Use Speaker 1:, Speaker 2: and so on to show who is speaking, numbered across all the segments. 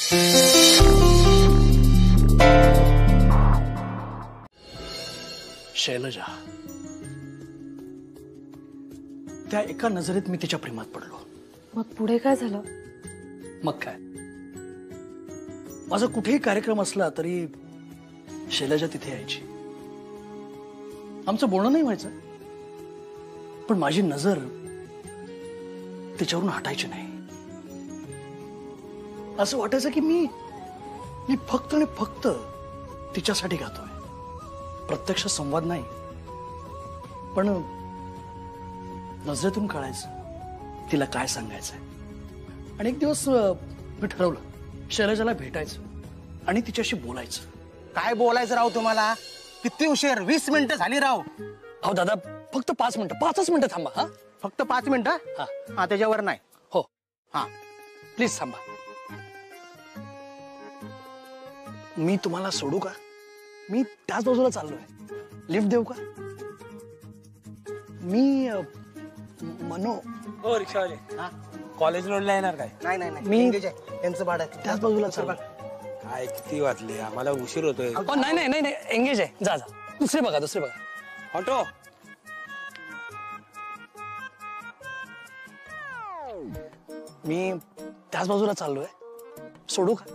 Speaker 1: शैलजा, त्या एका नजरेत मी तिच्या प्रेमात पडलो.
Speaker 2: मग पुढे काय झालं?
Speaker 1: मग काय, माझा कुठेही कार्यक्रम असला तरी शैलजा तिथे यायची. आमचं बोलणं नाही व्हायचं, पण माझी नजर तिच्यावरून हटायची नाही. असं वाटायचं की मी फक्त आणि फक्त तिच्यासाठी गातोय. प्रत्यक्ष संवाद नाही, पण नजरेतून कळायचं तिला काय सांगायचंय. आणि एक दिवस मी ठरवलं शैलजाला भेटायचं आणि तिच्याशी बोलायचं.
Speaker 3: काय बोलायचं राव तुम्हाला? किती उशीर? 20 मिनिटं झाली राव.
Speaker 1: अहो दादा, फक्त 5 मिनिटं, 5च मिनिटं थांबा. हा,
Speaker 3: फक्त 5 मिनिटं? हा, त्याच्यावर नाही.
Speaker 1: हो,
Speaker 3: हा,
Speaker 1: प्लीज थांबा. मी तुम्हाला सोडू का? मी त्याच बाजूला चाललोय. लिफ्ट देऊ का? मी मनो.
Speaker 4: हो, रिक्षावाले. कॉलेज रोडला येणार काय?
Speaker 3: नाही नाही नाही,
Speaker 1: मी
Speaker 3: यांचं भाडं आहे.
Speaker 1: त्याच बाजूला चाललोय.
Speaker 4: काय किती वाजले? आम्हाला उशीर होतोय.
Speaker 1: नाही नाही नाही नाही, एंगेज आहे. जा जा, दुसरे बघा, दुसरे बघा.
Speaker 4: ऑटो.
Speaker 1: मी त्याच बाजूला चाललोय. सोडू का?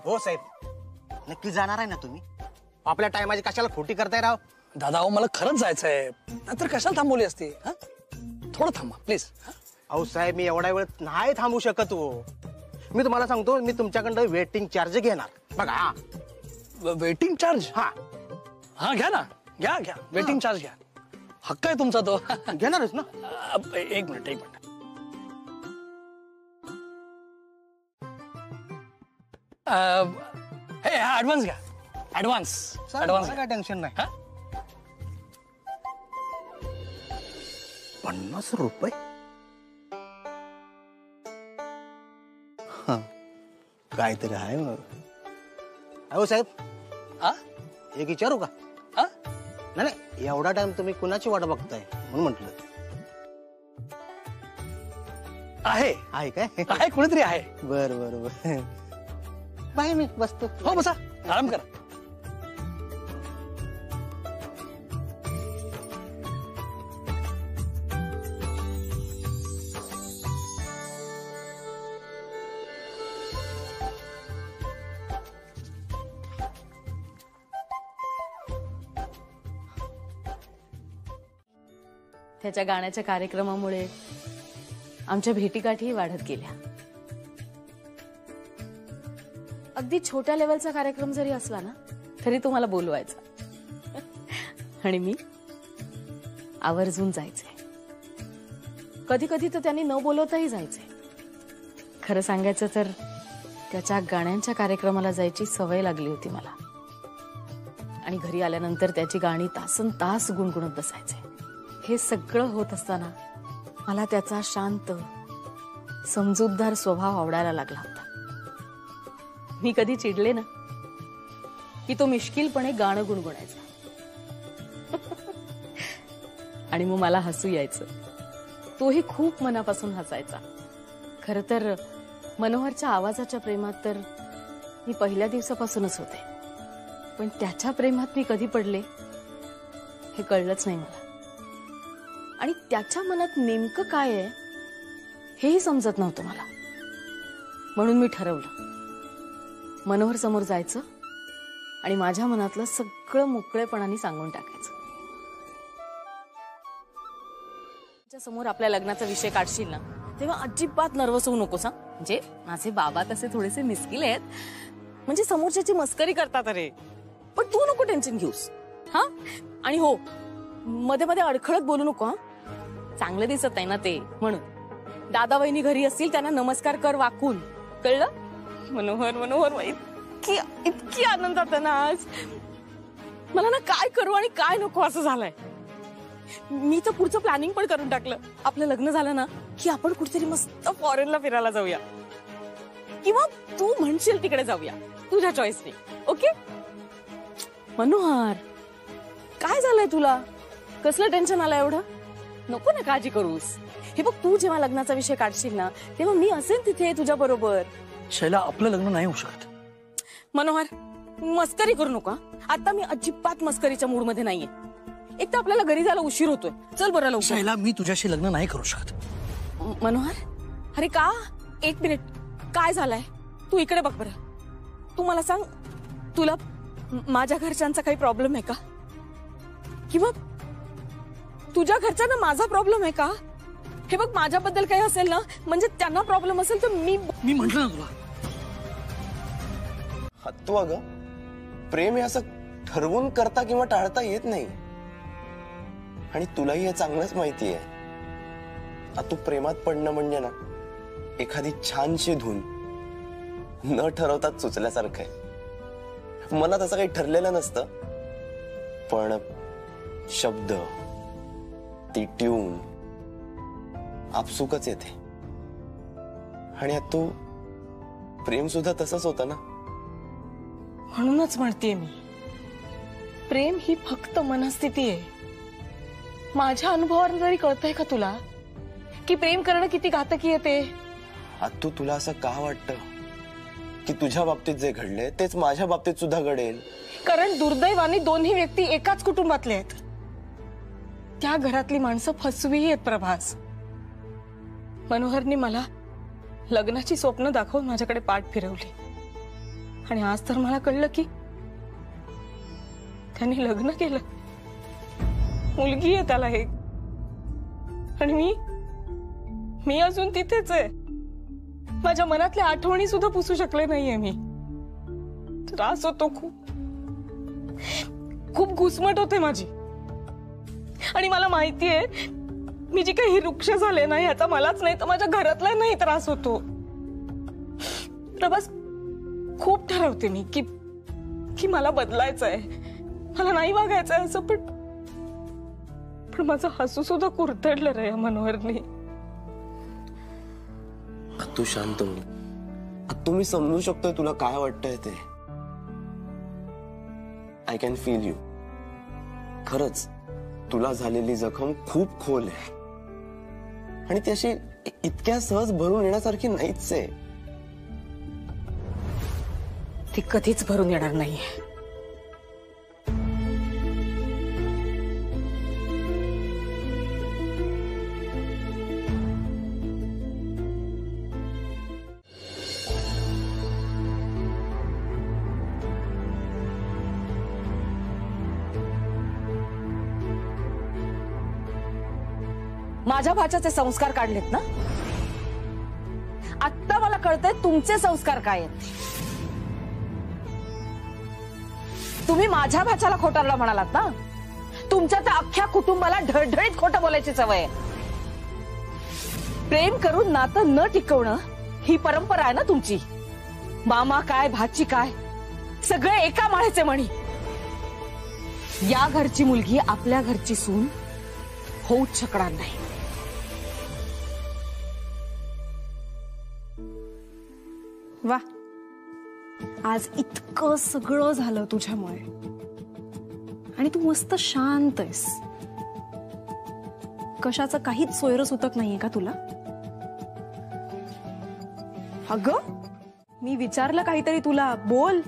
Speaker 3: हो साहेब, नक्की जाणार आहे ना तुम्ही? आपल्या टायमाची कशाला खोटी करताय राव?
Speaker 1: दादा, अहो मला खरंच जायचंय, नंतर कशाला थांबवली असती? थोडं थांबा प्लीज.
Speaker 3: अहो साहेब, मी एवढा वेळ नाही थांबू शकत हो. मी तुम्हाला सांगतो, मी तुमच्याकडं वेटिंग चार्ज घेणार. बघा. हा,
Speaker 1: वेटिंग चार्ज?
Speaker 3: हा
Speaker 1: हा, घ्या ना, घ्या घ्या, वेटिंग चार्ज घ्या. हक्क आहे तुमचा तो.
Speaker 3: घेणारच ना.
Speaker 1: एक मिनिट, एक मिनिट. हे ऍडव्हान्स घ्या. ऍडव्हान्स
Speaker 3: काय टेन्शन नाही. 50 रुपये? काहीतरी आहे मग. अहो साहेब, एक विचारू का? नाही नाही, एवढा टाइम तुम्ही कुणाची वाट बघताय म्हणून म्हटलं.
Speaker 1: आहे
Speaker 3: आहे काय?
Speaker 1: आहे, कुणीतरी आहे.
Speaker 3: बर बर बर, बाय, मी बसतो.
Speaker 1: हो, बसा, आराम करा.
Speaker 2: त्याच्या गाण्याच्या कार्यक्रमामुळे आमच्या भेटीगाठीही वाढत गेल्या. अगदी छोट्या लेवलचा कार्यक्रम जरी असला ना, तरी तो मला बोलवायचा आणि मी आवर्जून जायचे. कधी कधी तर त्यांनी न बोलवताही जायचे. खरं सांगायचं तर त्याच्या गाण्यांच्या कार्यक्रमाला जायची सवय लागली होती मला. आणि घरी आल्यानंतर त्याची गाणी तासन तास गुणगुणत बसायचे. हे सगळं होत असताना मला त्याचा शांत, समजूतदार स्वभाव आवडायला लागला होता. मी कधी चिडले ना की तो मिश्किलपणे गाणं गुणगुणायचा आणि मग मला हसू यायचं. तोही खूप मनापासून हसायचा. खरं तर मनोहरच्या आवाजाच्या प्रेमात तर मी पहिल्या दिवसापासूनच होते, पण त्याच्या प्रेमात मी कधी पडले हे कळलंच नाही मला. आणि त्याच्या मनात नेमकं काय आहे हेही समजत नव्हतं मला. म्हणून मी ठरवलं मनोहर समोर जायचं आणि माझ्या मनातलं सगळं मोकळेपणाने सांगून टाकायचं. समोर आपल्या लग्नाचा विषय काढशील ना, तेव्हा अजिबात नर्वस होऊ नकोस. म्हणजे माझे बाबा तसे थोडेसे मिस्किल आहेत, म्हणजे समोरच्याची मस्करी करतात अरे, पण तू नको टेन्शन घेऊस. हा, आणि हो, मध्ये मध्ये अडखळत बोलू नको. हा, चांगलं दिसत नाही ना ते, म्हणून. दादा वहिनी घरी असतील त्यांना नमस्कार कर वाकून, कळलं? मनोहर मनोहर, इतकी इतकी आनंदात ना आज मला ना, काय करू आणि काय नको असं झालंय. मी तर पुढचं प्लॅनिंग पण करून टाकलं. आपलं लग्न झालं ना की आपण कुठेतरी मस्त फॉरेनला फिरायला जाऊया. किंवा तू म्हणशील तिकडे जाऊया, तुझ्या चॉईसने. ओके मनोहर, काय झालंय तुला? कसलं टेन्शन आलं एवढं? नको ना काळजी करूस. हे बघ, तू जेव्हा लग्नाचा विषय काढशील ना, तेव्हा मी असेल तिथे तुझ्या बरोबर.
Speaker 1: शैला, आपलं लग्न नाही होऊ शकत.
Speaker 2: मनोहर, मस्करी करू नका. आता मी अजिबात मस्करीच्या मूड मध्ये नाहीये. एक तर आपल्याला घरी जायला उशीर होतोय. चल बरं लवकर.
Speaker 1: शैला, मी तुझ्याशी लग्न नाही करू शकत.
Speaker 2: मनोहर, अरे का? एक मिनिट, काय झालंय? तू इकडे बघ बरं. तू मला सांग, तुला माझ्या घरच्यांचा काही प्रॉब्लेम आहे का? किंवा तुझ्या घरच्यांना माझा प्रॉब्लेम आहे का? हे बघ, माझ्याबद्दल काही असेल ना, म्हणजे त्यांना प्रॉब्लेम असेल तर मी
Speaker 1: म्हंटल ना तुला.
Speaker 5: तू अगं, प्रेम हे असं ठरवून करता किंवा टाळता येत नाही. आणि तुलाही हे चांगलंच माहिती आहे. तू प्रेमात पडणं म्हणजे ना, एखादी छानशी धून न ठरवताच सुचल्यासारखं आहे. मला तसं काही ठरलेलं नसतं, पण शब्द, ती ट्यून आपसुकच येते. आणि तू प्रेम सुद्धा तसंच होतं ना.
Speaker 2: म्हणूनच म्हणतेय मी, प्रेम ही फक्त मनस्थिती आहे. माझ्या अनुभवावर जरी कळतंय का तुला की प्रेम करणं किती घातकी आहे ते?
Speaker 5: तू तुला असं का वाटतं की तुझ्या बाबतीत जे घडले तेच माझ्या बाबतीत सुद्धा घडेल?
Speaker 2: कारण दुर्दैवाने दोन्ही व्यक्ती एकाच कुटुंबातले आहेत. त्या घरातली माणसं फसवी आहेत प्रभास. मनोहरनी मला लग्नाची स्वप्न दाखवून माझ्याकडे पाठ फिरवली. आणि आज तर मला कळलं की त्यांनी लग्न केलं. मुलगी आहे त्याला एक. आणि मी अजून तिथेच आहे. माझ्या मनातल्या आठवणी सुद्धा पुसू शकले नाहीये मी. त्रास होतो खूप. खूप घुसमट होते माझी. आणि मला माहितीये, मी जी काही वृक्ष झाले ना, याचा मलाच नाही तर माझ्या घरातला नाही त्रास होतो. प्रभास, खूप ठरवते मी की मला बदलायचं आहे, मला नाही वागायचं आहे असं. पण माझं हसू सुद्धा कुरतडलं रे मनोहरनी.
Speaker 5: तू शांत हो. तुम्ही समजू शकतोय तुला काय वाटतंय ते. I can feel you. खरंच तुला झालेली जखम खूप खोल आहे आणि ती अशी इतक्या सहज भरून येण्यासारखी नाहीच आहे.
Speaker 2: ती कधीच भरून येणार नाहीये. माझ्या भाच्याचे संस्कार काढलेत ना. आता मला कळतंय तुमचे संस्कार काय आहेत. तुम्ही माझ्या भाच्याला खोटारडा म्हणालात ना. तुमच्या त्या अख्ख्या कुटुंबाला ढळढळीत खोटं बोलायची सवय. प्रेम करून नातं न टिकवणं ही परंपरा आहे ना तुमची. मामा काय, भाची काय, सगळे एका माळेचे मणी. या घरची मुलगी आपल्या घरची सून होऊच शकणार नाही.
Speaker 6: वा, आज इतकं सगळं झालं तुझ्यामुळे आणि तू मस्त शांत आहेस. कशाचं काहीच सोयरसुतक नाहीये का तुला? अगं, मी विचारलं काहीतरी तुला, बोल.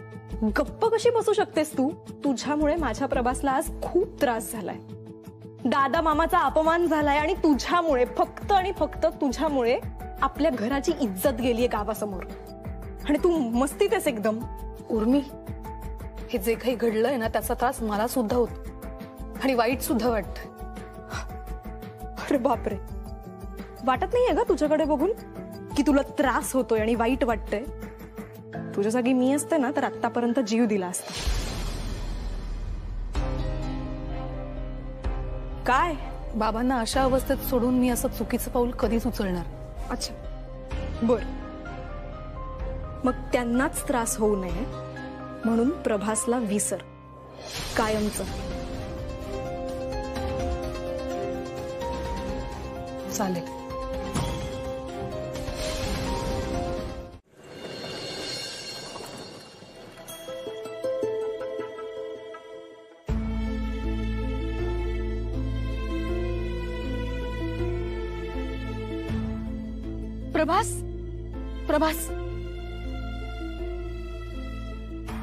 Speaker 6: गप्प कशी बसू शकतेस तू? तुझ्यामुळे माझ्या प्रभासला आज खूप त्रास झालाय. दादा मामाचा अपमान झालाय आणि तुझ्यामुळे, फक्त आणि फक्त तुझ्यामुळे आपल्या घराची इज्जत गेलीये गावासमोर. आणि तू मस्तीत आहेस एकदम.
Speaker 2: उर्मी, हे जे काही घडलंय ना त्याचा त्रास मला सुद्धा होतो आणि वाईट सुद्धा वाटत.
Speaker 6: अरे बापरे, वाटत नाहीये का तुझ्याकडे बघून की तुला त्रास होतोय आणि वाईट वाटतंय? तुझ्या जागी मी असते ना तर आतापर्यंत जीव दिला असता. काय
Speaker 2: बाबांना अशा अवस्थेत सोडून मी असं चुकीचं पाऊल कधीच उचलणार.
Speaker 6: अच्छा, बर. मग त्यांनाच त्रास होऊ नये म्हणून प्रभासला विसर कायमचं.
Speaker 2: चालेल.
Speaker 6: प्रभास प्रभास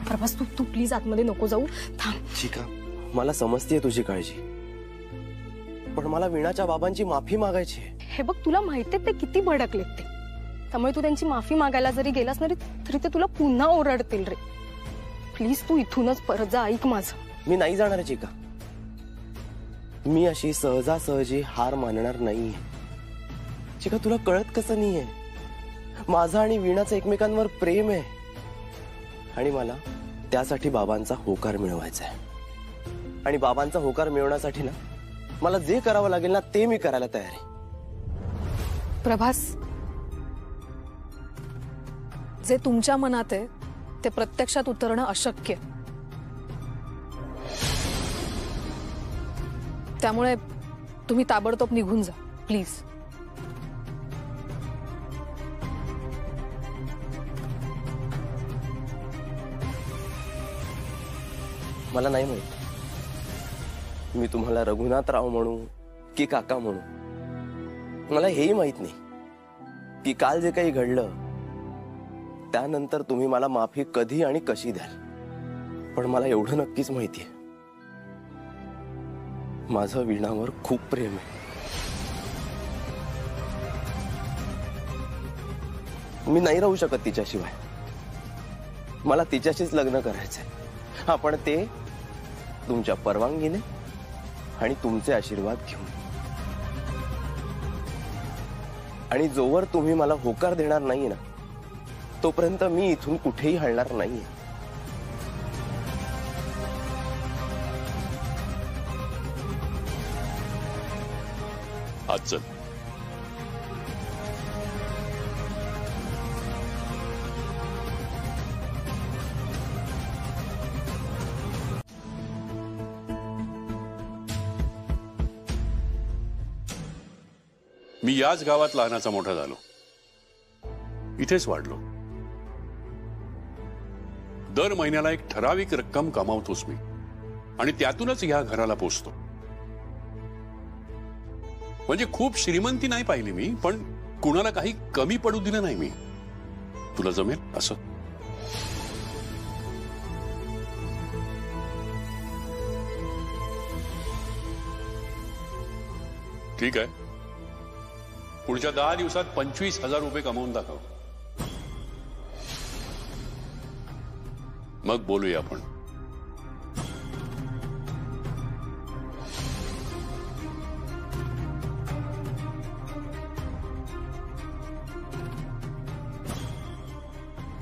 Speaker 6: प्रभास तू प्लीज आतमध्ये नको जाऊ, थांब.
Speaker 5: चिका, मला समजतेय तुझी काळजी, पण मला वीणाच्या बाबांची माफी मागायची आहे.
Speaker 6: हे बघ, तुला माहितीये ते किती भडकलेत ते, त्यामुळे तू त्यांची माफी मागायला जरी गेलास ना तरी ते तुला पुन्हा ओरडतील रे. प्लीज तू इथूनच परत जा, ऐक माझं.
Speaker 5: मी नाही जाणार आहे चिका. मी अशी सहजासहजी हार मानणार नाहीये. चिका, तुला कळत कसं नाहीये, माझं आणि वीणाचं एकमेकांवर प्रेम आहे आणि मला त्यासाठी बाबांचा होकार मिळवायचा आहे. आणि बाबांचा होकार मिळवण्यासाठी ना मला जे करावं लागेल ना ते मी करायला तयार आहे.
Speaker 7: प्रभास, जे तुमच्या मनात आहे ते प्रत्यक्षात उतरणं अशक्य. त्यामुळे तुम्ही ताबडतोब निघून जा प्लीज.
Speaker 5: मला नाही माहित मी तुम्हाला रघुनाथराव म्हणू की काका म्हणू. मला हेही माहित नाही की काल जे काही घडलं त्यानंतर तुम्ही मला माफी कधी आणि कशी द्याल. पण मला एवढं नक्कीच माहितीये, माझं वीणावर खूप प्रेम आहे. मी नाही राहू शकत तिच्याशिवाय. मला तिच्याशीच लग्न करायचंय. हा, पण ते तुमच्या परवानगीने आणि तुमचे आशीर्वाद घेऊन. आणि जोवर तुम्ही मला होकार देणार नाही ना तोपर्यंत मी इथून कुठेही हलणार नाहीये.
Speaker 8: आज चल. मी याच गावात लहानाचा मोठा झालो, इथेच वाढलो. दर महिन्याला एक ठराविक रक्कम कमावतोच मी आणि त्यातूनच ह्या घराला पोचतो. म्हणजे खूप श्रीमंती नाही पाहिली मी, पण कुणाला काही कमी पडू दिलं नाही मी. तुला जमेल असं? ठीक आहे, पुढच्या 10 दिवसात 25,000 रुपये कमवून दाखव. मग बोलूया आपण.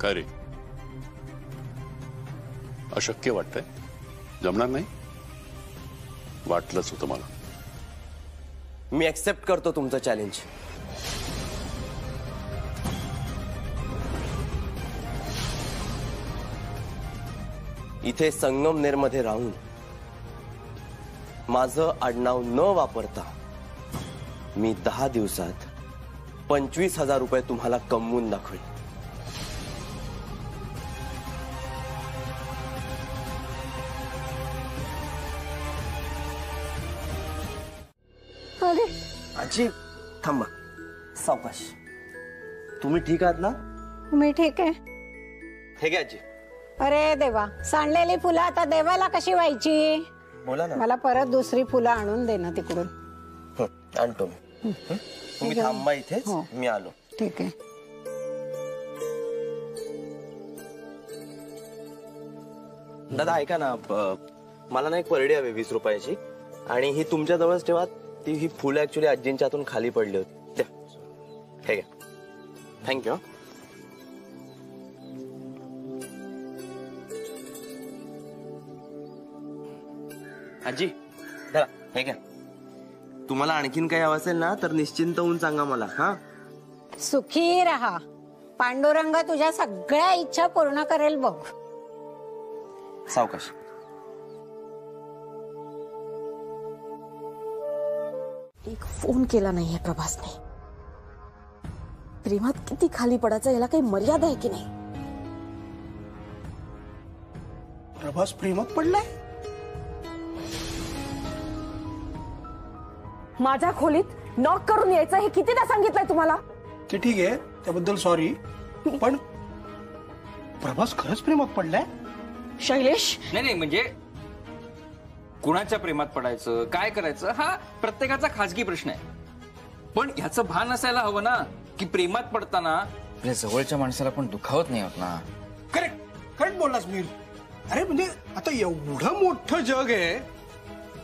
Speaker 8: काय रे, अशक्य वाटतंय? जमणार नाही? वाटलंच होतं मला.
Speaker 5: मी एक्सेप्ट करतो तुमचं चॅलेंज. इथे संगमनेरमध्ये राहून माझं आडनाव न वापरता मी 10 दिवसात 25,000 रुपये तुम्हाला कमवून दाखवेन. आजी थांबा, सावकाश. तुम्ही ठीक आहात ना?
Speaker 9: मी ठीक आहे.
Speaker 5: हे घ्या आजी.
Speaker 9: अरे देवा, सांडलेली फुलं आता देवाला कशी व्हायची?
Speaker 5: बोला ना.
Speaker 9: मला परत दुसरी फुलं आणून दे ना तिकडून.
Speaker 5: आणतो मी. तुम्ही थांबा इथेच, मी आलो.
Speaker 9: ठीक आहे.
Speaker 5: दादा ऐका ना, मला ना एक परडी हवी 20 रुपयाची, आणि ही तुमच्या जवळच ठेवा. ही फुलं ऍक्च्युली आजींच्या हातून खाली पडली होती. द्या. हे घ्या. थँक्यू. आजी धरा, हे घ्या. तुम्हाला आणखीन काही हवं असेल ना तर निश्चिंत होऊन सांगा मला. हा,
Speaker 9: सुखी राहा. पांडुरंग तुझ्या सगळ्या इच्छा पूर्ण करेल बघ.
Speaker 5: सावकाश.
Speaker 2: एक फोन केला नाहीये प्रभासने. प्रेमात किती खाली पडायचं याला काही मर्यादा आहे की नाही?
Speaker 1: प्रभास प्रेमात पडलाय?
Speaker 2: माझ्या खोलीत नॉक करून यायचं हे कितीदा सांगितलंय तुम्हाला?
Speaker 1: ते ठीक आहे, त्याबद्दल सॉरी, पण प्रभास खरंच प्रेमात पडलाय?
Speaker 2: शैलेश,
Speaker 10: नाही म्हणजे कुणाच्या प्रेमात पडायचं, काय करायचं हा प्रत्येकाचा खाजगी प्रश्न आहे. पण ह्याचं भान असायला हवं ना की प्रेमात पडताना आपल्या जवळच्या माणसाला पण दुखावत नाही होत ना.
Speaker 1: करेक्ट बोललास मीर. अरे म्हणजे आता एवढं मोठं जग आहे,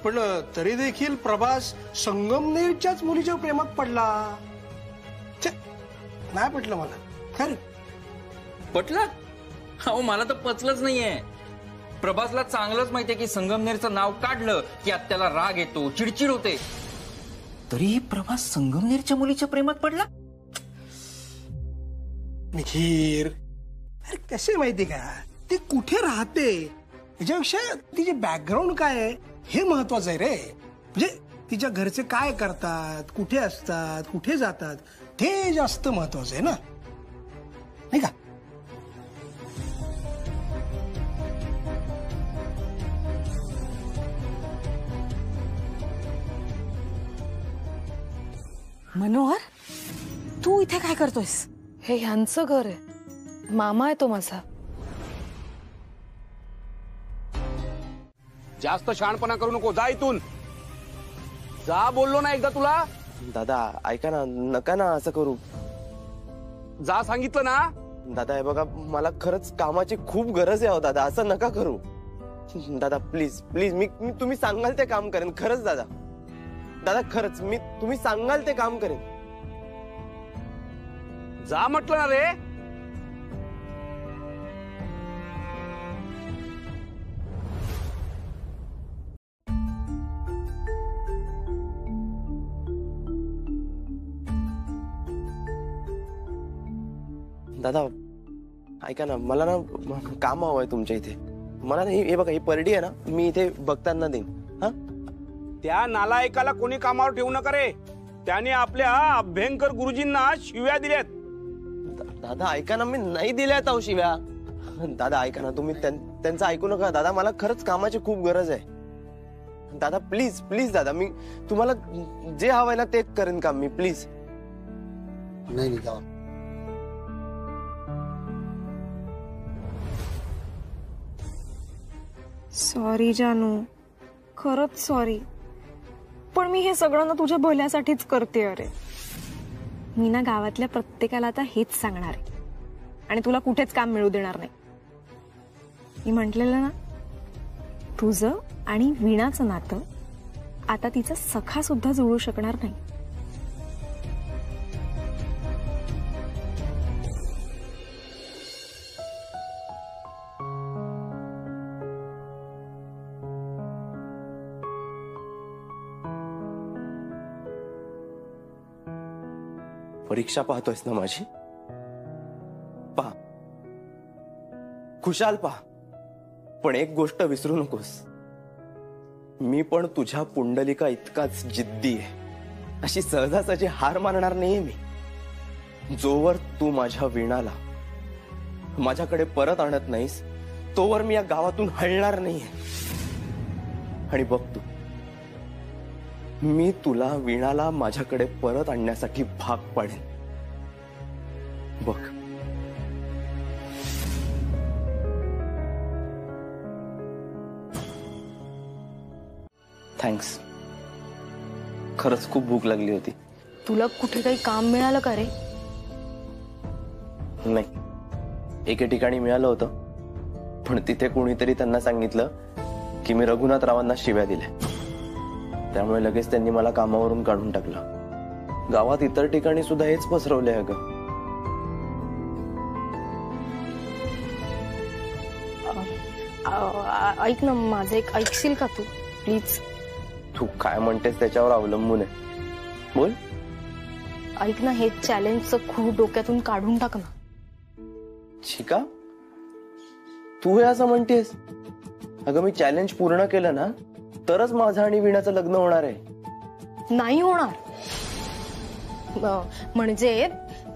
Speaker 1: पण तरी देखील प्रभास संगमनेरच्याच मुलीच्या प्रेमात पडला. नाही पटलं मला. खरं
Speaker 10: पटलं? अहो मला तर पचलंच नाहीये. प्रभासला चांगलंच माहितीये की संगमनेरचं नाव काढलं की आत्याला राग येतो, चिडचिड होते. तरी प्रभास संगमनेरच्या मुलीच्या प्रेमात पडला.
Speaker 1: निखिर, अरे कसे माहिती का, ती कुठे राहते याच्यापेक्षा तिचे बॅकग्राऊंड काय आहे हे महत्वाचं आहे रे. म्हणजे तिच्या घरचे काय करतात, कुठे असतात, कुठे जातात, ते जास्त महत्वाचं आहे ना, नाही का?
Speaker 2: मनोहर, तू इथे काय करतोयस?
Speaker 7: हे ह्यांचं घर आहे, मामा आहे तो माझा.
Speaker 8: जास्त शहाणपणा करू नको, जा इथून जा. बोललो ना एकदा तुला.
Speaker 5: दादा ऐका ना, नका ना असं करू.
Speaker 8: जा सांगितलं ना.
Speaker 5: दादा हे बघा, मला खरंच कामाची खूप गरज आहे. दादा असं नका करू. दादा प्लीज प्लीज, मी तुम्ही सांगाल ते काम करेन. खरंच दादा, दादा खरंच मी तुम्ही सांगाल ते काम करेन.
Speaker 8: जा म्हटलं ना रे.
Speaker 5: दादा ऐका ना, मला ना काम हवंय तुमच्या इथे. मला ना हे बघा, ही परडी आहे ना, मी इथे बघताना देईन. हा,
Speaker 8: त्या नालायकाला कोणी कामावर ठेवू नका रे. त्याने आपल्या अभ्यंकर गुरुजींना शिव्या दिल्यात.
Speaker 5: दादा ऐका ना, मी नाही दिल्यात अहो शिव्या. दादा ऐका ना, तुम्ही त्यांचं ऐकू नका. दादा मला खरंच कामाची खूप गरज आहे. दादा प्लीज प्लीज दादा, मी तुम्हाला जे हवंय ना ते करेन काम मी. प्लीज.
Speaker 3: नाही जाऊ.
Speaker 6: सॉरी जानू, खरंच सॉरी, पण मी हे सगळं ना तुझ्या भल्यासाठीच करते. अरे मी ना गावातल्या प्रत्येकाला आता हेच सांगणार आहे आणि तुला कुठेच काम मिळू देणार नाही. मी म्हटलेलं ना, तुझं आणि वीणाचं नातं आता तिचा सखा सुद्धा जुळू शकणार नाही.
Speaker 5: परीक्षा पाहतोयस ना माझी? पहा, खुशाल पहा, पण एक गोष्ट विसरू नकोस, मी पण तुझ्या पुंडलिका इतकाच जिद्दी आहे. अशी सहजासहजी हार मानणार नाहीये मी. जोवर तू माझ्या वीणाला माझ्याकडे परत आणत नाहीस, तोवर मी या गावातून हलणार नाहीये. आणि बघ तू, मी तुला वीणाला माझ्याकडे परत आणण्यासाठी भाग पाडेन. बघ. थँक्स. खरंच खूप भूक लागली होती.
Speaker 6: तुला कुठे काही काम मिळालं का रे?
Speaker 5: नाही, एके ठिकाणी मिळालं होतं, पण तिथे कोणीतरी त्यांना सांगितलं की मी रघुनाथरावांना शिव्या दिल्या. त्यामुळे लगेच त्यांनी मला कामावरून काढून टाकलं. गावात इतर ठिकाणी सुद्धा हेच पसरवले. अगं
Speaker 6: ऐक ना, माझं एक ऐकशील का तू प्लीज?
Speaker 5: तू काय म्हणतेस त्याच्यावर अवलंबून आहे. बोल.
Speaker 6: ऐक ना, हे चॅलेंजचं खूप डोक्यातून काढून टाक ना.
Speaker 5: शिका, तू हे असं म्हणतेस? अगं मी चॅलेंज पूर्ण केलं ना तरच माझं आणि वीणाचं लग्न होणार आहे.
Speaker 6: नाही होणार. म्हणजे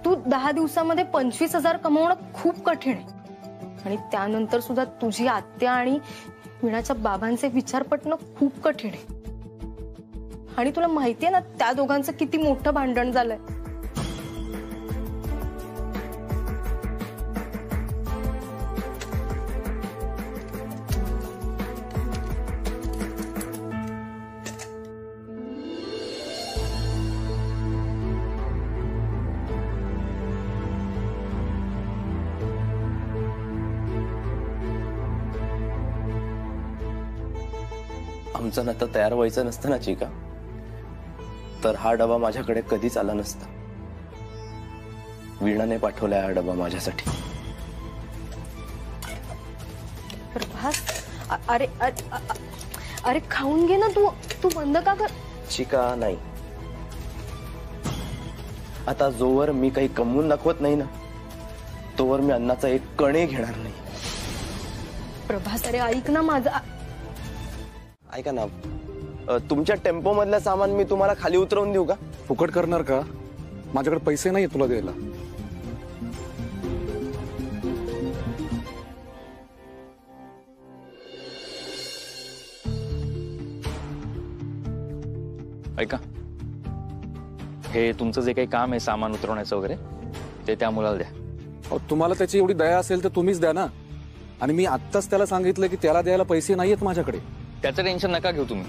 Speaker 6: तू 10 दिवसामध्ये 25,000 कमवणं खूप कठीण आहे. आणि त्यानंतर सुद्धा तुझी आत्या आणि वीणाच्या बाबांचे विचार पटणं खूप कठीण आहे. आणि तुला माहितीये ना त्या दोघांचं किती मोठं भांडण झालंय.
Speaker 5: आमचं नातं तयार व्हायचं नसतं ना चिका, तर हा डबा माझ्याकडे कधीच आला नसता. वीणाने पाठवलाय हा डबा माझ्यासाठी.
Speaker 6: प्रभास, अरे अरे अरे खाऊन घे ना. तू बंद का कर?
Speaker 5: चिका नाही, आता जोवर मी काही कमवून दाखवत नाही ना, तोवर मी अन्नाचा एक कणे घेणार नाही.
Speaker 6: प्रभास, अरे ऐक ना माझं.
Speaker 5: ऐका ना, तुमच्या टेम्पो मधलं सामान मी तुम्हाला खाली उतरवून देऊ का?
Speaker 11: फुकट करणार का? माझ्याकडे पैसे नाही तुला द्यायला.
Speaker 10: ऐका, हे तुमचं जे काही काम आहे सामान उतरवण्याचं वगैरे, ते त्या मुलाला द्या.
Speaker 11: तुम्हाला त्याची एवढी दया असेल तर तुम्हीच द्या ना. आणि मी आत्ताच त्याला सांगितलं की त्याला द्यायला पैसे नाहीयेत माझ्याकडे.
Speaker 10: त्याचं टेन्शन नका घेऊ तुम्ही,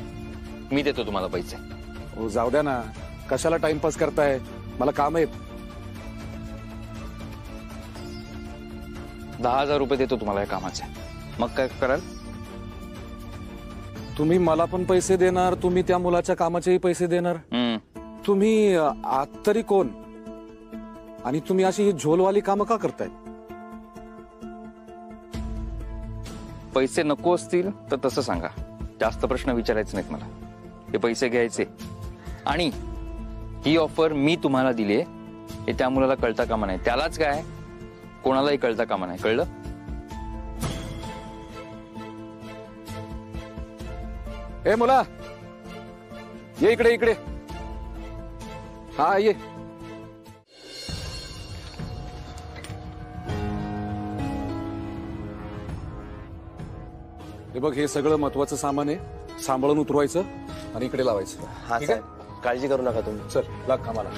Speaker 10: मी देतो तुम्हाला पैसे.
Speaker 11: हो जाऊ द्या ना, कशाला टाइमपास करताय? मला काम आहेत.
Speaker 10: 10,000 रुपये देतो तुम्हाला या कामाचे. मग काय कराल?
Speaker 11: तुम्ही मला पण पैसे देणार, तुम्ही त्या मुलाच्या कामाचेही पैसे देणार. तुम्ही आत तरी कोण? आणि तुम्ही अशी ही झोलवाली कामं का करताय?
Speaker 10: पैसे नको असतील तर तसं सांगा, जास्त प्रश्न विचारायचे नाहीत मला. हे पैसे घ्यायचे आणि ही ऑफर मी तुम्हाला दिली आहे हे त्या मुलाला कळता कामा नाही. त्यालाच काय, कोणालाही कळता कामा नाही. कळलं?
Speaker 11: ए मुला, ये इकडे इकडे. हा ये. हे बघ, हे सगळं महत्वाचं सामान आहे. सांभाळून उतरवायचं आणि इकडे लावायचं.
Speaker 5: हा साहेब, काळजी करू नका तुम्ही.
Speaker 11: चल लाग कामाला.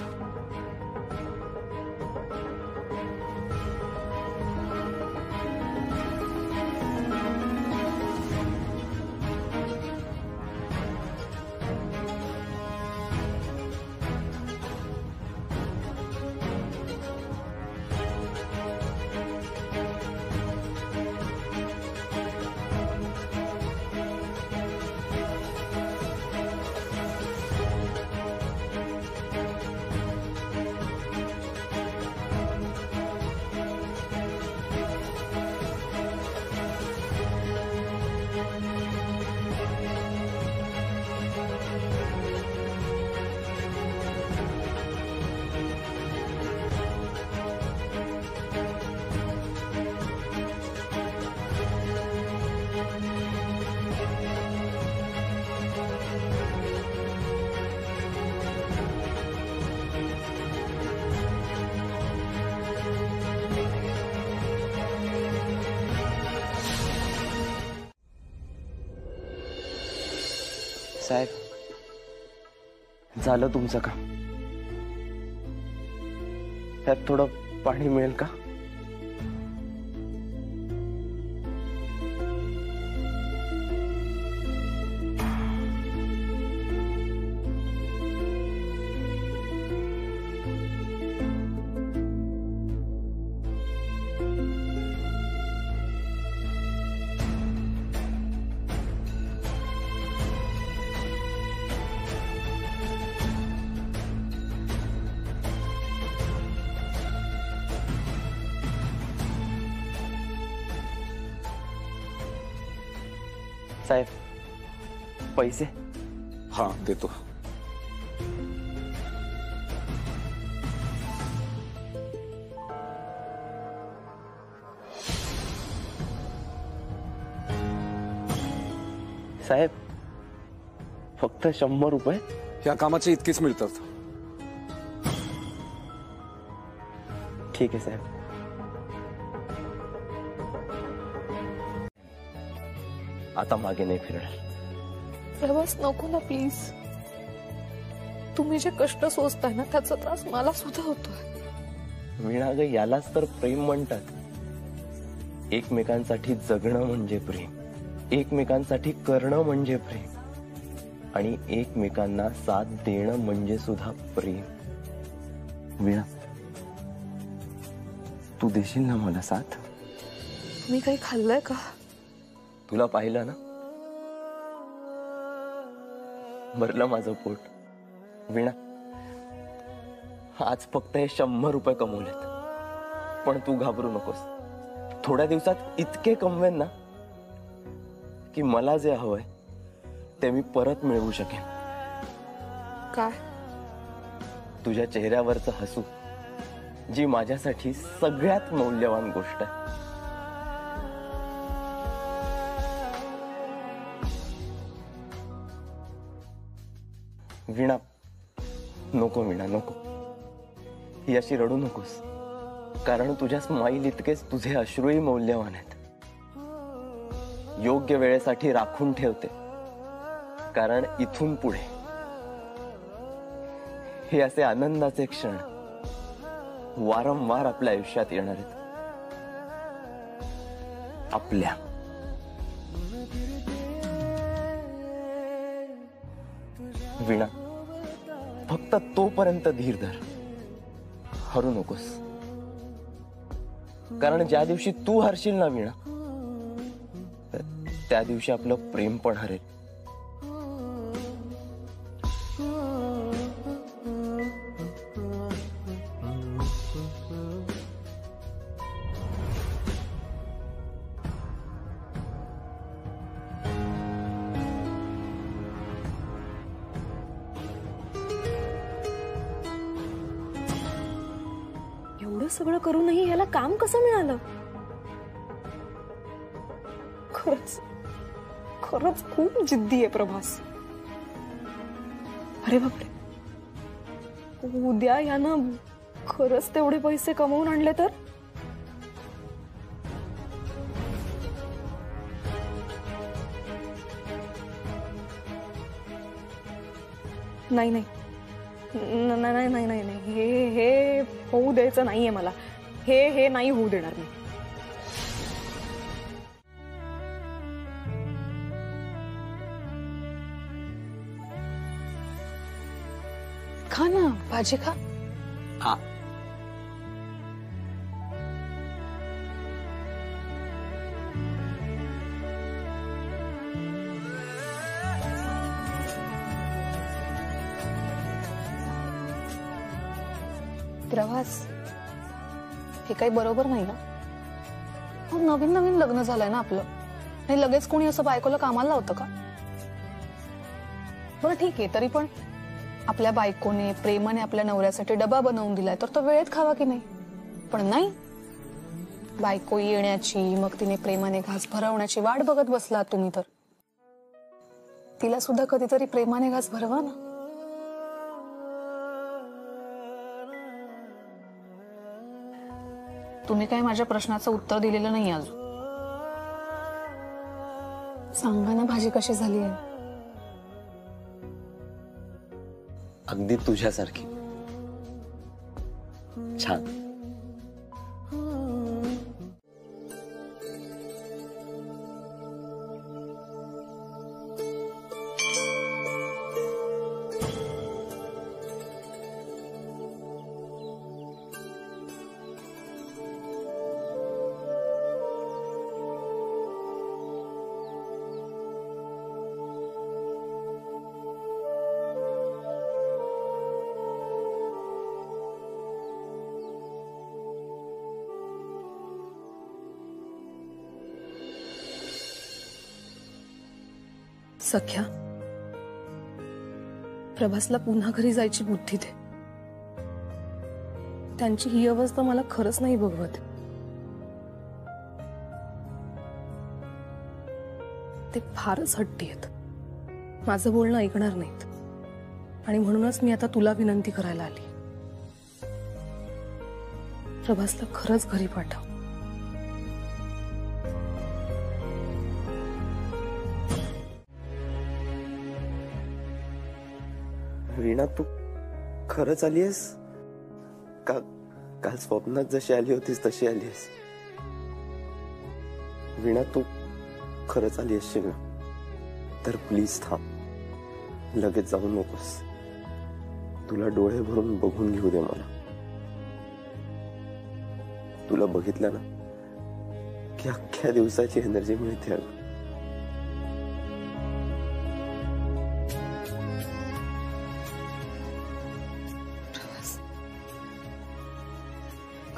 Speaker 5: साहेब, झालं तुमचं काम. त्यात थोडं पाणी मिळेल का? साहेब, पैसे?
Speaker 11: हा देतो.
Speaker 5: साहेब, फक्त 100 रुपये?
Speaker 11: या कामाचे इतकेच मिळतात.
Speaker 5: ठीक आहे साहेब. आता मागे नाही फिरणार.
Speaker 7: प्रभास नको ना प्लीज. तुम्ही जे कष्ट सोचताय ना त्याचा त्रास मला सुद्धा होतोय.
Speaker 5: वीणा ग, यालाच तर प्रेम म्हणतात. एकमेकांसाठी जगणं म्हणजे प्रेम, एकमेकांसाठी करणं म्हणजे प्रेम, आणि एकमेकांना साथ देणं म्हणजे सुद्धा प्रेम. वीणा, तू देशील ना मला साथ?
Speaker 7: तुम्ही काही खाल्लंय का?
Speaker 5: तुला पाहिलं ना, भरलं माझं पोट. वीणा, आज फक्त हे 100 रुपये कमवलेत, पण तू घाबरू नकोस. थोड्या दिवसात इतके कमवेन ना की मला जे हवंय ते मी परत मिळवू शकेन.
Speaker 7: काय?
Speaker 5: तुझ्या चेहऱ्यावरचं हसू, जी माझ्यासाठी सगळ्यात मौल्यवान गोष्ट आहे. वीणा, नको वीणा, नको. ही अशी रडू नकोस, कारण तुझ्या स्माईल इतकेच तुझे अश्रूही मौल्यवान आहेत. योग्य वेळेसाठी राखून ठेवते, कारण इथून पुढे हे असे आनंदाचे क्षण वारंवार आपल्या आयुष्यात येणार आहेत. आपल्या वीणा, फक्त तोपर्यंत धीर धर, हरू नकोस. कारण ज्या दिवशी तू हरशील ना वीणा, त्या दिवशी आपलं प्रेम पण हरेल.
Speaker 6: एवढं सगळं करूनही ह्याला काम कसं मिळालं? खरंच खरंच खूप जिद्दी आहे प्रभास. अरे बापरे, उद्या यानं खरंच तेवढे पैसे कमवून आणले तर? नाही नाही नाही नाही नाही नाही, हे होऊ द्यायचं नाहीये मला. हे नाही होऊ देणार मी.
Speaker 7: खा ना, भाजी खा.
Speaker 3: हा.
Speaker 7: प्रवास हे काही बरोबर नाही ना. नवीन नवीन लग्न झालंय ना आपलं, नाही लगेच कोणी असं बायकोला कामाला लावतं का? बरं ठीक आहे, तरी पण आपल्या बायकोने प्रेमाने आपल्या नवऱ्यासाठी डबा बनवून दिलाय तर तो वेळेत खावा की नाही? पण नाही, बायको येण्याची, मग तिने प्रेमाने घास भरवण्याची वाट बघत बसला तुम्ही. तर तिला सुद्धा कधीतरी प्रेमाने घास भरवा ना. तुम्ही काही माझ्या प्रश्नाचं उत्तर दिलेलं नाही अजून. सांगा ना, भाजी कशी झाली आहे?
Speaker 5: अगदी तुझ्यासारखी छान.
Speaker 6: सख्या, प्रभासला पुन्हा घरी जायची बुद्धी दे. त्यांची ही अवस्था मला खरंच नाही बघवत. ते फारच हट्टी आहेत, माझं बोलणं ऐकणार नाहीत. आणि म्हणूनच मी आता तुला विनंती करायला आली, प्रभासला खरंच घरी पाठव.
Speaker 5: वीणा, तू खरंच आलीयस का? काल स्वप्नात जशी आली होतीस तशी आलीयस? वीणा, तू खरंच आलीयस ना? तर प्लीज थांब, लगेच जाऊ नकोस. तुला डोळे भरून बघून घेऊ दे मला. तुला बघितलं ना की अख्ख्या दिवसाची एनर्जी मिळते.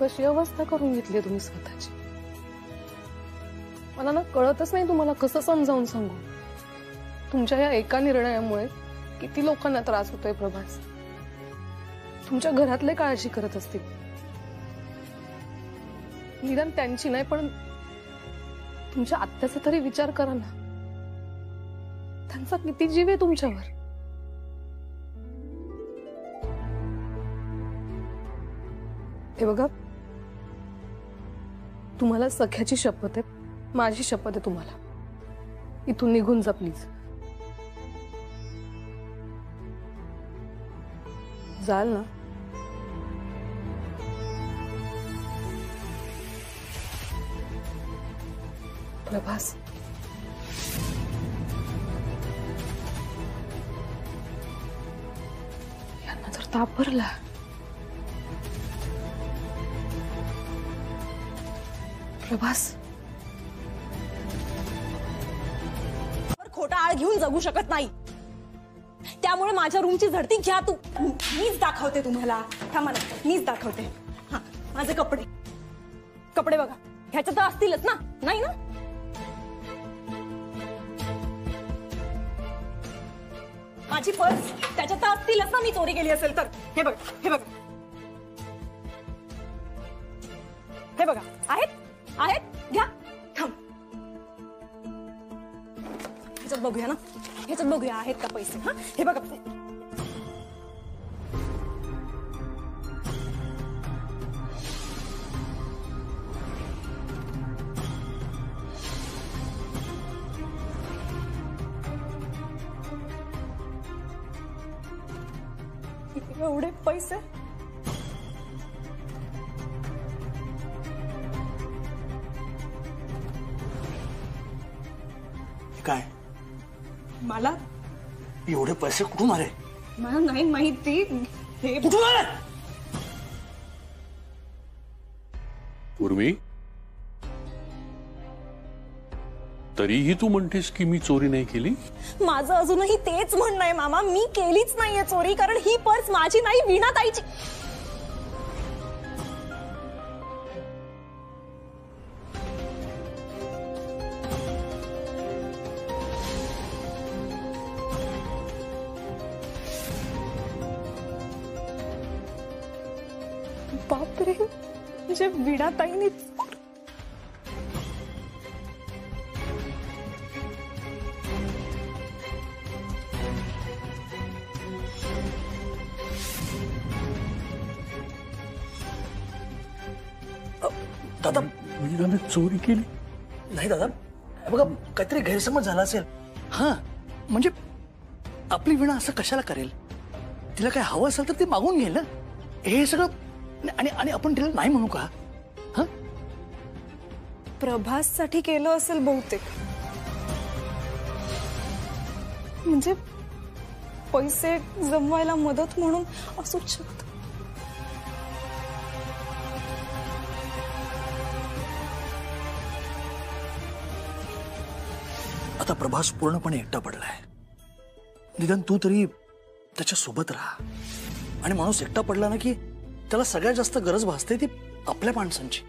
Speaker 6: कशी अवस्था करून घेतली तुम्ही स्वतःची. मला ना कळतच नाही तुम्हाला कसं समजावून सांगू. तुमच्या या एका निर्णयामुळे किती लोकांना त्रास होतोय प्रभास. तुमच्या घरातले काळजी करत असतील, निदान त्यांची नाही पण तुमच्या आत्याचा तरी विचार करा ना. त्यांचा किती जीव आहे तुमच्यावर. हे बघा, तुम्हाला सख्याची शपथ आहे, माझी शपथ आहे तुम्हाला. इथून निघून जा प्लीज. जाल ना? प्रभास, यांना जर ताप भरला प्रभास,
Speaker 12: खोटा आळ घेऊन जगू शकत नाही. त्यामुळे माझ्या रूमची झडती घ्या तू. मीच दाखवते तुम्हाला. थांबा ना, मीच दाखवते. हा, माझे कपडे कपडे बघा. ह्याच्यात तर असतीलच ना? नाही ना? माझी पर्स त्याच्यात तर असतीलच ना, मी चोरी केली असेल तर. हे बघा, हे बघा, हे बघा. आहेत आहेत, घ्या. थांब, ह्याच्यात बघूया ना, ह्याच्यात बघूया आहेत का पैसे. हा, हे बघा. एवढे पैसे
Speaker 3: काय?
Speaker 12: मला
Speaker 3: एवढे पैसे कुठून आले?
Speaker 12: मला नाही माहिती. हे
Speaker 3: कुठून आले?
Speaker 8: उर्मी, तरीही तू म्हणतेस की मी चोरी नाही केली?
Speaker 12: माझं अजूनही तेच म्हणणं आहे मामा. मी केलीच नाहीये चोरी, कारण ही पर्स माझी नाही, वीणाताईची. बापरे, म्हणजे वीणाताईने.
Speaker 3: दादा,
Speaker 8: वीणाने चोरी केली?
Speaker 3: नाही दादा, बघा काहीतरी गैरसमज झाला असेल. हा, म्हणजे आपली वीणा असं कशाला करेल? तिला काय हवं असेल तर ती मागून घेईल ना. हे सगळं आणि आपण तिला नाही म्हणू का? हा,
Speaker 12: प्रभाससाठी केलं असेल बहुतेक. म्हणजे पैसे जमवायला मदत म्हणून असूच शकत.
Speaker 3: आता प्रभास पूर्णपणे एकटा पडलाय. निदान तू तरी त्याच्या सोबत राहा. आणि माणूस एकटा पडला ना की त्याला सगळ्यात जास्त गरज भासते ती आपल्या माणसांची.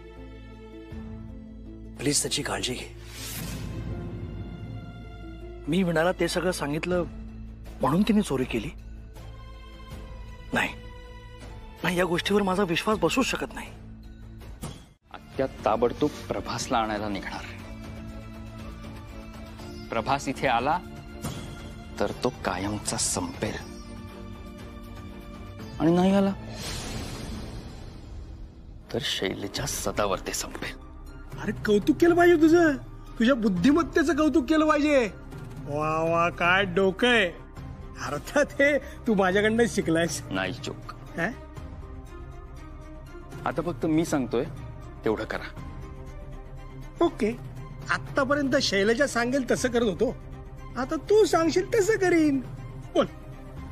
Speaker 3: प्लीज त्याची काळजी घे. मी वीणाला ते सगळं सांगितलं म्हणून तिने चोरी केली नाही. नाही, या गोष्टीवर माझा विश्वास बसूच शकत नाही.
Speaker 10: आत्या ताबडतोब प्रभासला आणायला निघणार. प्रभास इथे आला तर तो कायमचा संपेल, आणि नाही आला तर शैलेच्या सदावर ते संपेल.
Speaker 1: अरे कौतुक केलं पाहिजे तुझं. तुझ्या बुद्धिमत्तेचं कौतुक केलं पाहिजे. वा वा, काय डोकं आहे. अर्थात हे तू माझ्याकडनं शिकलायस.
Speaker 10: नाही चूक. आता फक्त मी सांगतोय तेवढं करा.
Speaker 1: ओके, आतापर्यंत शैलजा सांगेल तसं करत होतो. आता तू सांगशील तसं करीन. बोल.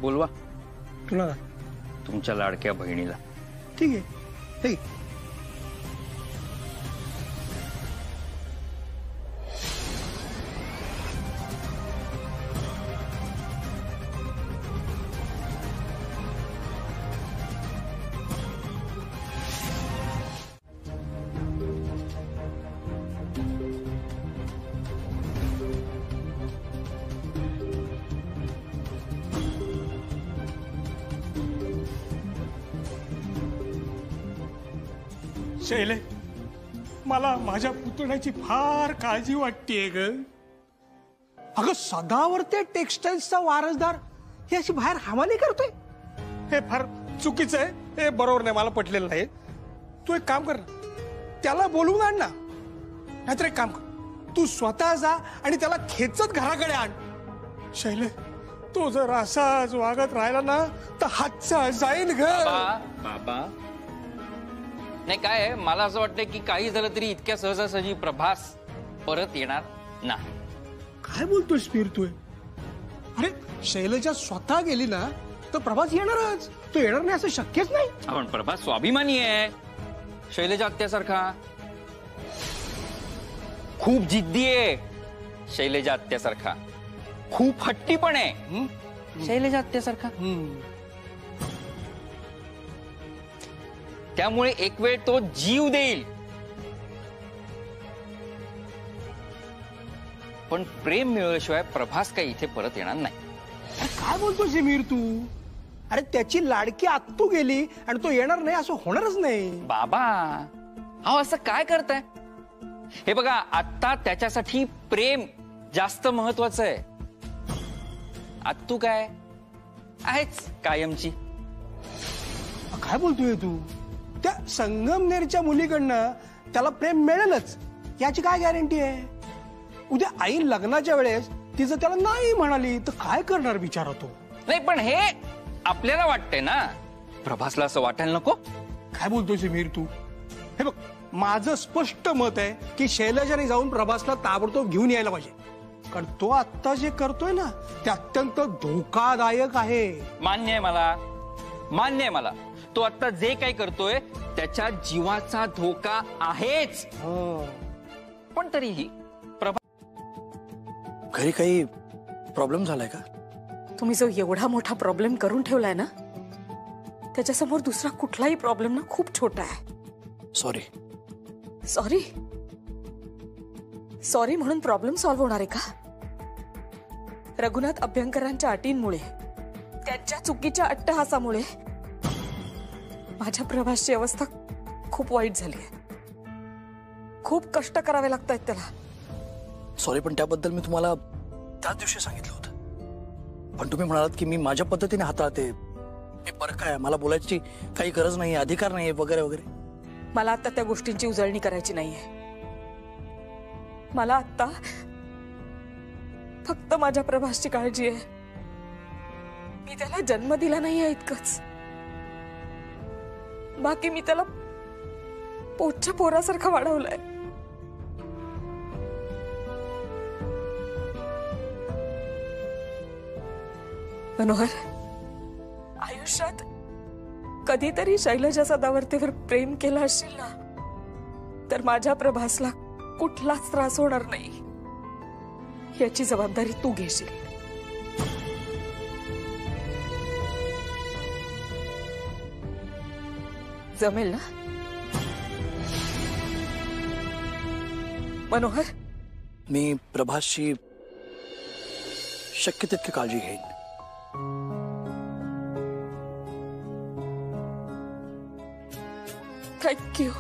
Speaker 10: बोलवा.
Speaker 1: तुला
Speaker 10: तुमच्या लाडक्या बहिणीला.
Speaker 1: ठीक आहे, ठीक. शैले, मला माझ्या पुतण्याची फार काळजी वाटतेय ग. अगं सदावर ते टेक्सटाईल्सचा वारसदार हे अशी बाहेर हवाली करतोय. हे फार चुकीचं आहे. हे बरोबर नाही, मला पटलेलं नाही. तू एक काम कर ना, त्याला बोलवून आण ना. नाहीतर एक काम कर, तू स्वतः जा आणि त्याला खेचत घराकडे आण. शैले, तो जर असाच वागत राहिला ना तर हातचा जाईल ग.
Speaker 10: बाबा नाही काय आहे, मला असं वाटतं की काही झालं तरी इतक्या सहजासहजी प्रभास परत येणार नाही.
Speaker 1: काय बोलतोयस फिरतोय? अरे शैलजा स्वतः गेली ना तर प्रभास येणारच. तो येणार नाही असं शक्यच नाही.
Speaker 10: पण प्रभास स्वाभिमानी आहे, शैलेजा आत्यासारखा. खूप जिद्दी आहे शैलेजा आत्यासारखा. खूप हट्टी पण आहे शैलेजा आत्यासारखा. त्यामुळे एक वेळ तो जीव देईल, पण प्रेम मिळवल्याशिवाय प्रभास काही इथे परत येणार नाही.
Speaker 1: अरे काय बोलतोस समीर तू? अरे त्याची लाडकी आत्तू गेली आणि तो येणार नाही असं होणारच नाही.
Speaker 10: बाबा अहो असं काय करताय? हे बघा, आता त्याच्यासाठी प्रेम जास्त महत्वाचं आहे. आत्तू काय आहेच कायमची.
Speaker 1: काय बोलतोय तू? त्या संगमनेरच्या मुलीकडनं त्याला प्रेम मिळेलच याची काय गॅरंटी आहे? उद्या आई लग्नाच्या वेळेस तिचं त्याला नाही म्हणाली तर काय करणार बिचारा तो?
Speaker 10: नाही पण हे आपल्याला वाटतंय ना, प्रभासला असं वाटायला नको.
Speaker 1: काय बोलतोय समीर तू? हे बघ, माझं स्पष्ट मत आहे की शैलजाने जाऊन प्रभासला ताबडतोब घेऊन यायला पाहिजे. कारण तो आता जे करतोय ना ते अत्यंत धोकादायक आहे.
Speaker 10: मान्य आहे मला, मान्य आहे मला. तो आता जे काही करतोय त्याच्या जीवाचा धोका आहेच. पण तरीही
Speaker 3: घरी काही प्रॉब्लेम झालाय का?
Speaker 2: तुम्ही जो एवढा मोठा प्रॉब्लेम करून ठेवलाय ना त्याच्यासमोर दुसरा कुठलाही प्रॉब्लेम ना खूप छोटा आहे.
Speaker 3: सॉरी.
Speaker 2: सॉरी? सॉरी म्हणून प्रॉब्लेम सॉल्व्ह होणार आहे का? रघुनाथ अभ्यंकरांच्या अटींमुळे, त्यांच्या चुकीच्या अट्टहासामुळे माझ्या प्रभासची अवस्था खूप वाईट झाली आहे. खूप कष्ट करावे लागतात त्याला.
Speaker 3: सॉरी, पण त्याबद्दल मी तुम्हाला त्याच दिवशी सांगितलं होतं. पण तुम्ही म्हणालात की मी माझ्या पद्धतीने हाताळते, मी परक आहे, मला बोलायची काही गरज नाही, अधिकार नाही वगैरे वगैरे.
Speaker 2: मला आता त्या गोष्टींची उजळणी करायची नाहीये. मला आता फक्त माझ्या प्रभासची काळजी आहे. मी त्याला जन्म दिला नाहीये इतकंच, बाकी मी त्याला पोटच्या पोरासारखं वाढवलंय. मनोहर, आयुष्यात कधीतरी शैलजा सदावर्तेवर प्रेम केलं असेल ना तर माझ्या प्रभासला कुठलाच त्रास होणार नाही याची जबाबदारी तू घेशील. जमेल ना मनोहर?
Speaker 3: मी प्रभासची शक्य तितकी काळजी घेईन.
Speaker 2: Thank you.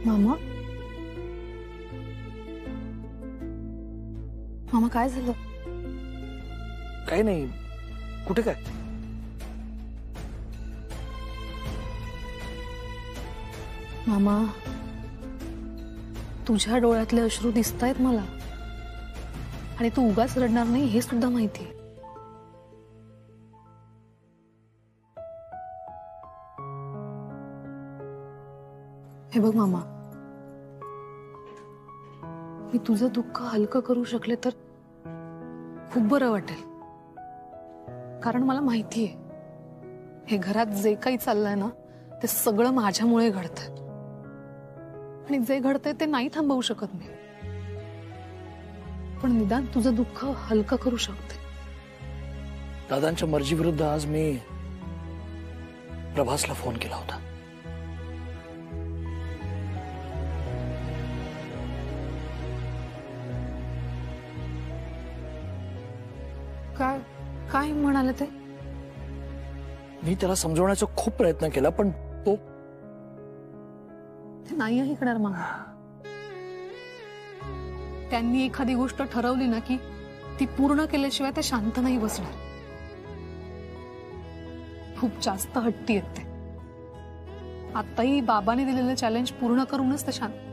Speaker 7: मामा, मामा काय झालं?
Speaker 3: काही नाही. कुठे काय?
Speaker 7: मामा, तुझ्या डोळ्यातले अश्रू दिसतायत मला आणि तू उगाच रडणार नाही हे सुद्धा माहिती. हे बघ मामा, मी तुझं दुःख हलकं करू शकले तर खूप बरं वाटेल. कारण मला माहितीये हे घरात जे काही चाललंय ना ते सगळं माझ्यामुळे घडतंय आणि जे घडतंय ते नाही थांबवू शकत मी. पण निदान तुझं दुःख हलकं करू शकते.
Speaker 3: दादांच्या मर्जी विरुद्ध आज मी प्रभासला फोन केला होता.
Speaker 7: काय काय म्हणाले ते?
Speaker 3: मी त्याला समजवण्याचा खूप प्रयत्न केला पण तो
Speaker 7: नाही ऐकणार मग. त्यांनी एखादी गोष्ट ठरवली ना की ती पूर्ण केल्याशिवाय ते शांत नाही बसणार. खूप जास्त हट्टी आहेत ते. आताही बाबाने दिलेलं चॅलेंज पूर्ण करूनच ते शांत.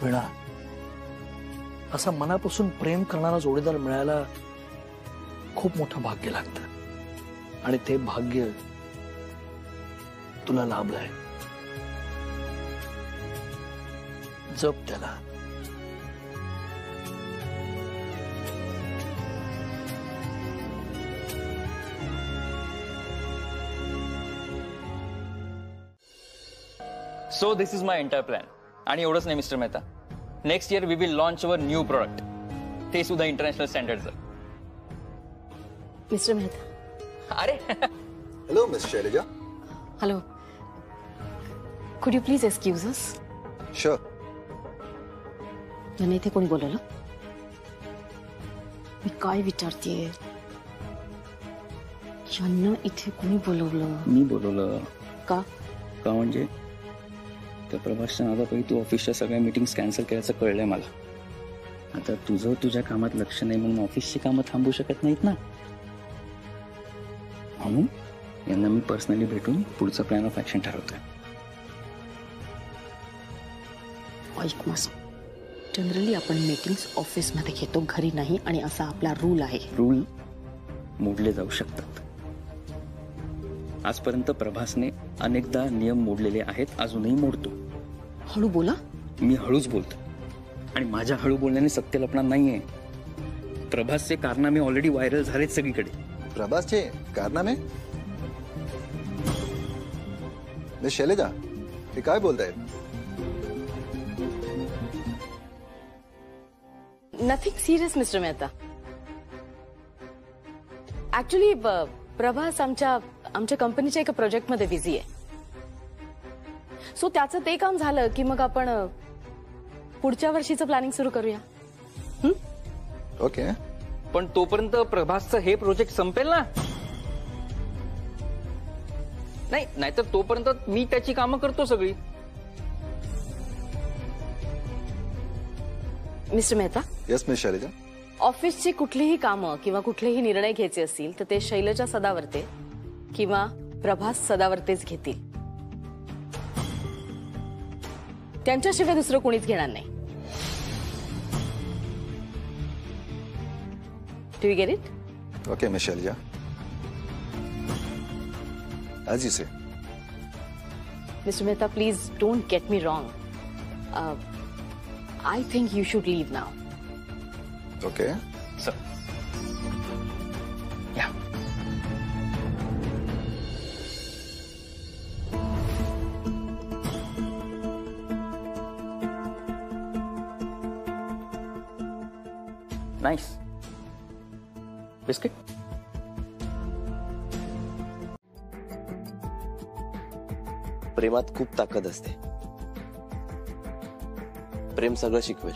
Speaker 3: वीणा, असा मनापासून प्रेम करणारा जोडीदार मिळायला खूप मोठं भाग्य लागतं आणि ते भाग्य तुला लाभलंय. जप त्याला.
Speaker 10: So this is my entire plan. आणि एवढंच नाही mister Mehta, next year we will launch our new product, ते सुद्धा इंटरनॅशनल स्टँडर्डचं.
Speaker 2: मिस्टर मेहता.
Speaker 10: अरे
Speaker 13: hello miss Shailaja.
Speaker 2: Hello. Could you please excuse us?
Speaker 13: Sure.
Speaker 2: यांना इथे कोणी बोलवलं? मी काय विचारतेय? यांना इथे कोणी बोलवलं?
Speaker 10: मी बोलवलं.
Speaker 2: का?
Speaker 10: का म्हणजे त्या प्रभासच्या नादापैकी तू ऑफिसच्या सगळ्या मीटिंग्स कॅन्सल केल्याचं कळलंय मला. आता तुझं तुझ्या कामात लक्ष नाही म्हणून ऑफिसची कामं थांबू शकत नाहीत ना. म्हणून यांना मी पर्सनली भेटून पुढचा प्लॅन ऑफ ऍक्शन ठरवतोय.
Speaker 2: ऐक मस्त, जनरली आपण मीटिंग्स ऑफिसमध्ये घेतो, घरी नाही, आणि असा आपला रूल आहे.
Speaker 10: रूल मोडले जाऊ शकतात. आजपर्यंत प्रभासने अनेकदा नियम मोडलेले आहेत, अजूनही मोडतो.
Speaker 2: हळू बोला.
Speaker 10: मी हळूच बोलतो आणि माझ्या हळू बोलण्याने सत्य लपणार नाहीये. प्रभासचे कारनामे ऑलरेडी व्हायरल झालेत सगळीकडे.
Speaker 13: प्रभासचे कारनामे? मिस शैलजा, हे काय बोलतायत?
Speaker 2: Nothing serious mister Mehta. Actually Prabhas आमच्या कंपनीच्या एका प्रोजेक्टमध्ये बिझी आहे. सो त्याचं ते काम झालं की मग आपण पुढच्या वर्षीचं प्लॅनिंग सुरू करूया.
Speaker 13: ओके.
Speaker 10: पण तोपर्यंत प्रभासचं हे प्रोजेक्ट संपेल ना. नाही नाहीतर तोपर्यंत मी त्याची कामं करतो सगळी.
Speaker 2: Mister Mehta.
Speaker 13: Yes miss Shailaja.
Speaker 2: ऑफिसची कुठलीही कामं किंवा कुठलेही निर्णय घ्यायचे असतील तर ते शैलजा सदावर्ते किंवा प्रभास सदावर्तेच घेतील. त्यांच्याशिवाय दुसरं कोणीच घेणार नाही. Do you get it?
Speaker 13: Okay miss Shailaja. As you say.
Speaker 2: Mr. Mehta, please don't get me wrong. I think you should leave now.
Speaker 13: Okay.
Speaker 10: Sir. Yeah. Nice. Biscuit?
Speaker 5: प्रेमात खूप ताकद असते. प्रेम सगळं शिकवेल.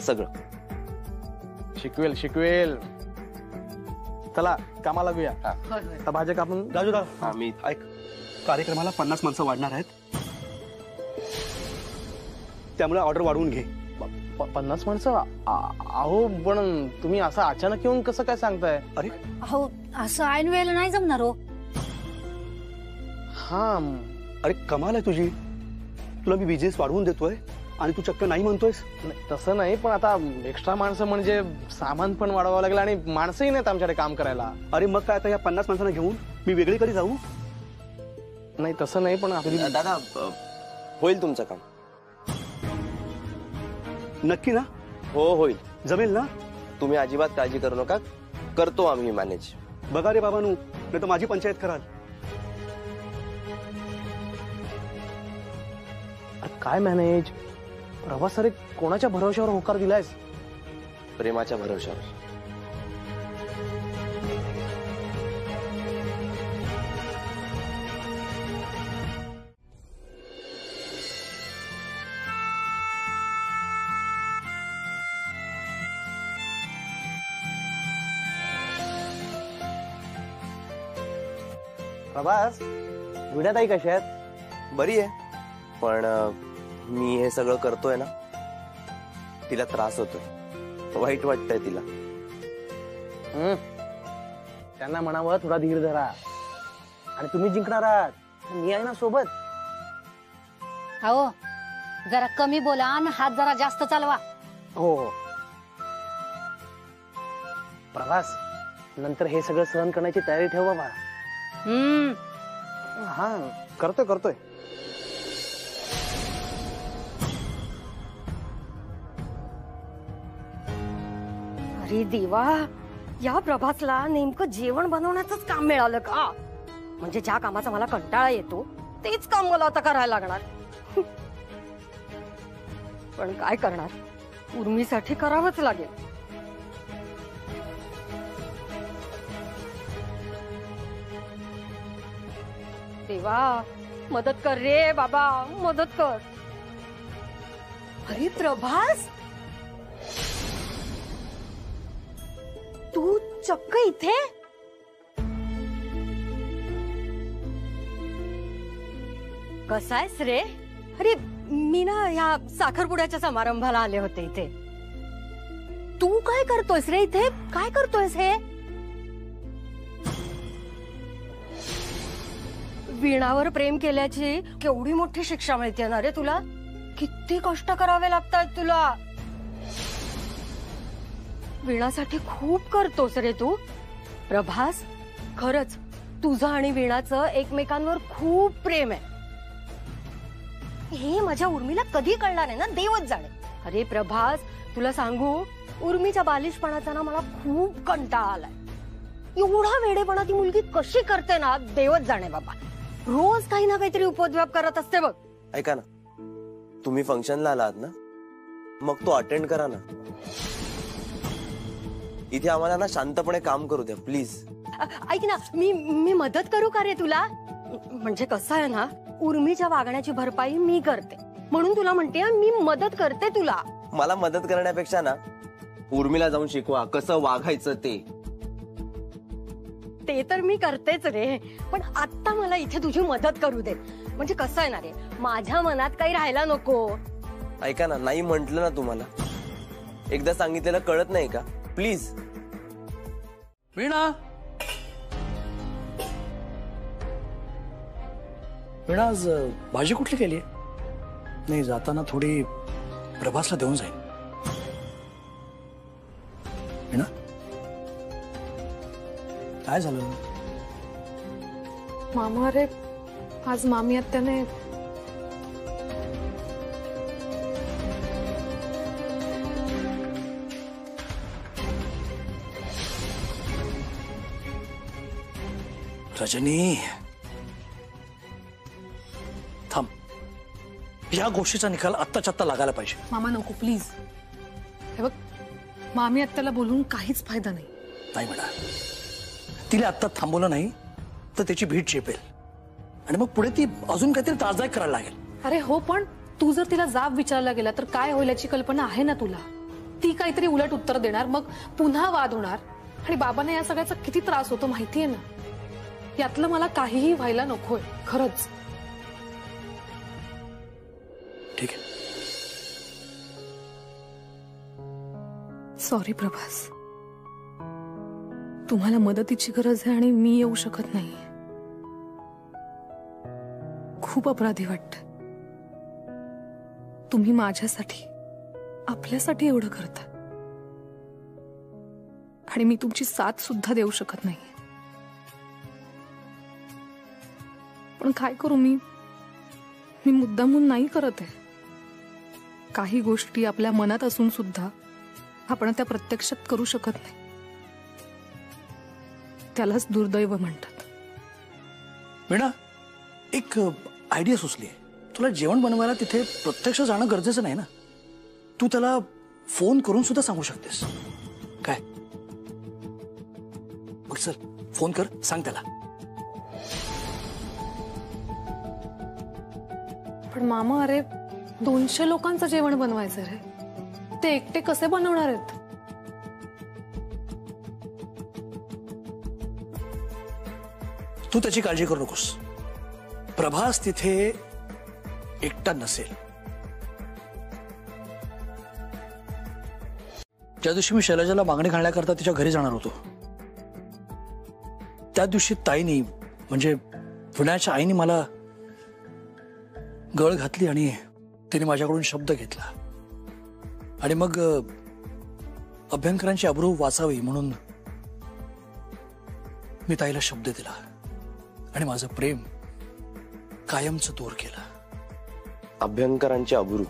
Speaker 5: सगळं
Speaker 14: शिकवेल. शिकवेल. चला कामाला लागूया. आता भाज्या कापून राजू दादा.
Speaker 5: मी
Speaker 15: ऐक, कार्यक्रमाला 50 माणसं वाढणार आहेत, त्यामुळे ऑर्डर वाढवून घे.
Speaker 14: 50 माणसं? अहो पण तुम्ही असं अचानक येऊन कसं काय सांगताय?
Speaker 15: अरे
Speaker 9: अहो असं ऐन वेळेला नाही जमणार हो.
Speaker 14: हा.
Speaker 15: अरे कमाल आहे तुझी. तुला मी बिझनेस वाढवून देतोय आणि तू चक्क नाही म्हणतोयस.
Speaker 14: तसं नाही, पण आता एक्स्ट्रा माणसं म्हणजे सामान पण वाढवावं लागेल आणि माणसंही नाहीत आमच्याकडे काम करायला.
Speaker 15: अरे मग काय, आता या 50 माणसांना घेऊन मी वेगळीकडे जाऊ?
Speaker 14: नाही तसं नाही, पण आपली
Speaker 5: दादा होईल तुमचं काम.
Speaker 15: नक्की ना?
Speaker 5: हो होईल.
Speaker 15: जमेल ना?
Speaker 5: तुम्ही अजिबात काळजी करू नका, करतो आम्ही मॅनेज.
Speaker 15: बघा रे बाबांनो, नाही तर माझी पंचायत कराल.
Speaker 14: काय मॅनेज? प्रभास अरे कोणाच्या भरोश्यावर होकार दिलायस?
Speaker 5: प्रेमाच्या भरोश्यावर.
Speaker 14: प्रभास, विड्याताई कशा आहेत?
Speaker 5: बरी आहे, पण मी हे सगळं करतोय ना, तिला त्रास होतोय, वाईट वाटतंय तिला.
Speaker 14: त्यांना म्हणावं थोडा धीर धरा, आणि तुम्ही जिंकणार आहात, मी आहे ना सोबत.
Speaker 9: हो, जरा कमी बोला आणि हात जरा जास्त चालवा.
Speaker 14: हो हो. प्रभास, नंतर हे सगळं सहन करण्याची तयारी ठेव बाबा. हा, करतोय.
Speaker 16: अरे देवा, या प्रभासला नेमकं जेवण बनवण्याचंच काम मिळालं का? म्हणजे ज्या कामाचा मला कंटाळा येतो तेच काम मला आता करायला लागणार. पण काय करणार, उर्मीसाठी करावंच लागेल. देवा, मदत कर रे बाबा, मदत कर. अरे प्रभास, तू चक्क इथे? कसा आहेस रे? अरे मी ना ह्या साखरपुड्याच्या समारंभाला आले होते इथे. तू काय करतोयस रे इथे? काय करतोयस हे? वीणावर प्रेम केल्याची केवढी मोठी शिक्षा मिळते ना रे तुला. किती कष्ट करावे लागतात तुला. वीणासाठी खूप करतोस रे तू. प्रभास, खरंच तुझं आणि वीणाचं एकमेकांवर खूप प्रेम आहे. हे माझ्या उर्मीला कधी कळणार आहे ना, देवच जाणे. अरे प्रभास, तुला सांगू, उर्मीच्या बालिशपणाचा ना मला खूप कंटाळा आलाय. एवढा वेडेपणा ती मुलगी कशी करते ना, देवच जाणे बाबा. रोज काही ना काहीतरी उपद्व्याप करत असते बघ.
Speaker 5: ऐका ना, तुम्ही फंक्शनला आलात ना, मग तो अटेंड करा ना. इथे आम्हाला ना शांतपणे काम करू द्या प्लीज.
Speaker 16: ऐक ना, मी मदत करू का रे तुला? म्हणजे कसं आहे ना, उर्मीच्या वागण्याची भरपाई मी करते, म्हणून तुला म्हणते मी मदत करते तुला.
Speaker 5: मला मदत करण्यापेक्षा ना उर्मीला जाऊन शिकवा कसं वागायचं ते.
Speaker 16: ते तर मी करतेच रे, पण आता मला इथे तुझी मदत करू दे. म्हणजे कसं आहे ना रे, माझ्या मनात काही राहायला नको.
Speaker 5: ऐका ना, नाही म्हंटल ना तुम्हाला, एकदा सांगितलेलं कळत नाही का? प्लीज.
Speaker 3: वीणा, वीणा, आज भाजी कुठली केली? नाही, जाताना थोडी प्रभासला देऊन जाईन. वीणा, काय झालं?
Speaker 6: मामा, अरे आज मामी आत्याने
Speaker 3: रजनी, थांब. या गोष्टीचा निकाल आत्ताच्या आत्ता लागायला पाहिजे.
Speaker 6: मामा नको प्लीज. हे बघ, मामी आत्याला बोलून काहीच फायदा नाही.
Speaker 3: नाही म्हणा, तिला आत्ता थांबवलं नाही तर त्याची भीट चेपेल आणि मग पुढे ती अजून काहीतरी त्रासदायक करायला लागेल.
Speaker 6: अरे हो, पण तू जर तिला जाब विचारला गेला तर काय होईल याची कल्पना आहे ना तुला. ती काहीतरी उलट उत्तर देणार, मग पुन्हा वाद होणार आणि बाबांना या सगळ्याचा किती त्रास होतो माहितीये ना. यातलं मला काहीही व्हायला नकोय खरंच.
Speaker 3: ठीक आहे.
Speaker 6: सॉरी प्रभास, तुम्हाला मदतीची गरज आहे आणि मी येऊ शकत नाही. खूप अपराधी वाटत. तुम्ही माझ्यासाठी, आपल्यासाठी एवढं करता आणि मी तुमची साथ सुद्धा देऊ शकत नाही. पण काय करू, मी मुद्दामून नाही करत आहे. काही गोष्टी आपल्या मनात असून सुद्धा आपण त्या प्रत्यक्षात करू शकत नाही. त्यालाच दुर्दैव म्हणतात.
Speaker 3: वीणा, एक आयडिया सुचली. तुला जेवण बनवायला तिथे प्रत्यक्ष जाणं गरजेचं नाही ना. तू त्याला फोन करून सुद्धा सांगू शकतेस. काय? मग चल, फोन कर, सांग त्याला.
Speaker 6: पण मामा, अरे 200 लोकांचं जेवण बनवायचं रे. ते एकटे कसे बनवणार आहेत?
Speaker 3: तू त्याची काळजी करू नकोस. प्रभास तिथे एकटा नसेल. ज्या दिवशी मी शैलजाला मागणी घालण्याकरता तिच्या घरी जाणार होतो, त्या दिवशी ताईनी म्हणजे विनायच्या आईने मला गळ घातली आणि तिने माझ्याकडून शब्द घेतला. आणि मग अभ्यंकरांची अब्रू वाचावी म्हणून मी ताईला शब्द दिला आणि माझं प्रेम कायमचं दूर केलं.
Speaker 5: अभ्यंकरांची अब्रू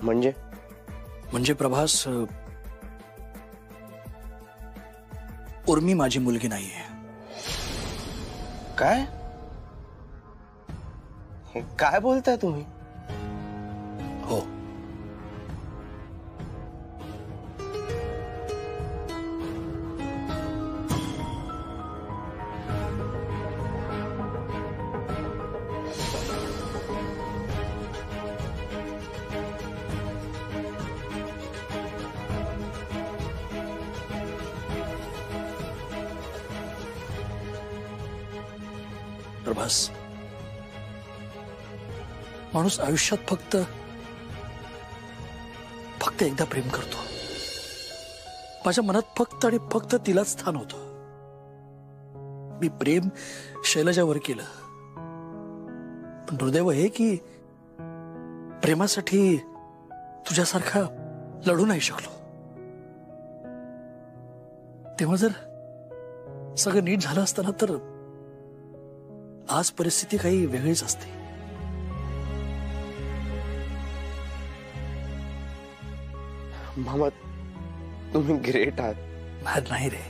Speaker 3: म्हणजे प्रभास, उर्मी माझी मुलगी नाहीये.
Speaker 5: काय काय बोलताय तुम्ही?
Speaker 3: हो. प्रभास, माणूस आयुष्यात फक्त एकदा प्रेम करतो. माझ्या मनात फक्त आणि फक्त तिलाच स्थान होतं. मी प्रेम शैलजावर केलं, पण दुर्दैव हे की प्रेमासाठी तुझ्यासारखा लढू नाही शकलो. तेव्हा जर सगळं नीट झालं असताना तर आज परिस्थिती काही वेगळीच असते.
Speaker 5: मामा, तुम्ही ग्रेट आहात.
Speaker 3: नाही रे,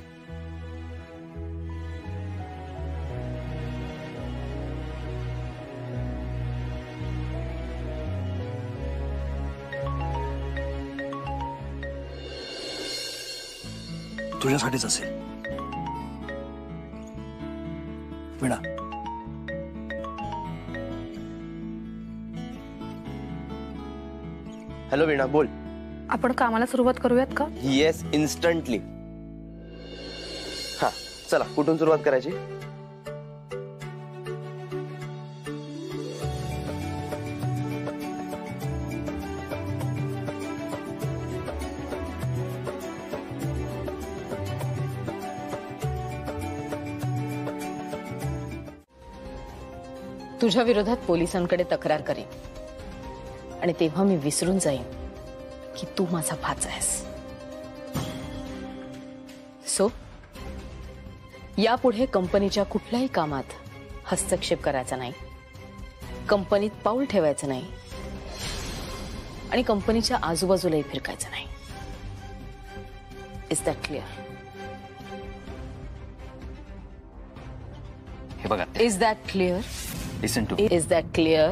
Speaker 3: तुझ्यासाठीच असेल. वीणा,
Speaker 5: हॅलो वीणा, बोल.
Speaker 7: आपण कामाला सुरुवात करूयात का?
Speaker 5: Yes, instantly. हा, चला, कुठून सुरुवात करायची?
Speaker 2: तुझ्या विरोधात पोलिसांकडे तक्रार करेन आणि तेव्हा मी विसरून जाईन की तू माझा भाचा आहेस. सो यापुढे कंपनीच्या कुठल्याही कामात हस्तक्षेप करायचा नाही, कंपनीत पाऊल ठेवायचं नाही आणि कंपनीच्या आजूबाजूलाही फिरकायचं नाही. Is that clear?
Speaker 10: हे बघा,
Speaker 2: is that clear?
Speaker 10: Listen to,
Speaker 2: is that clear?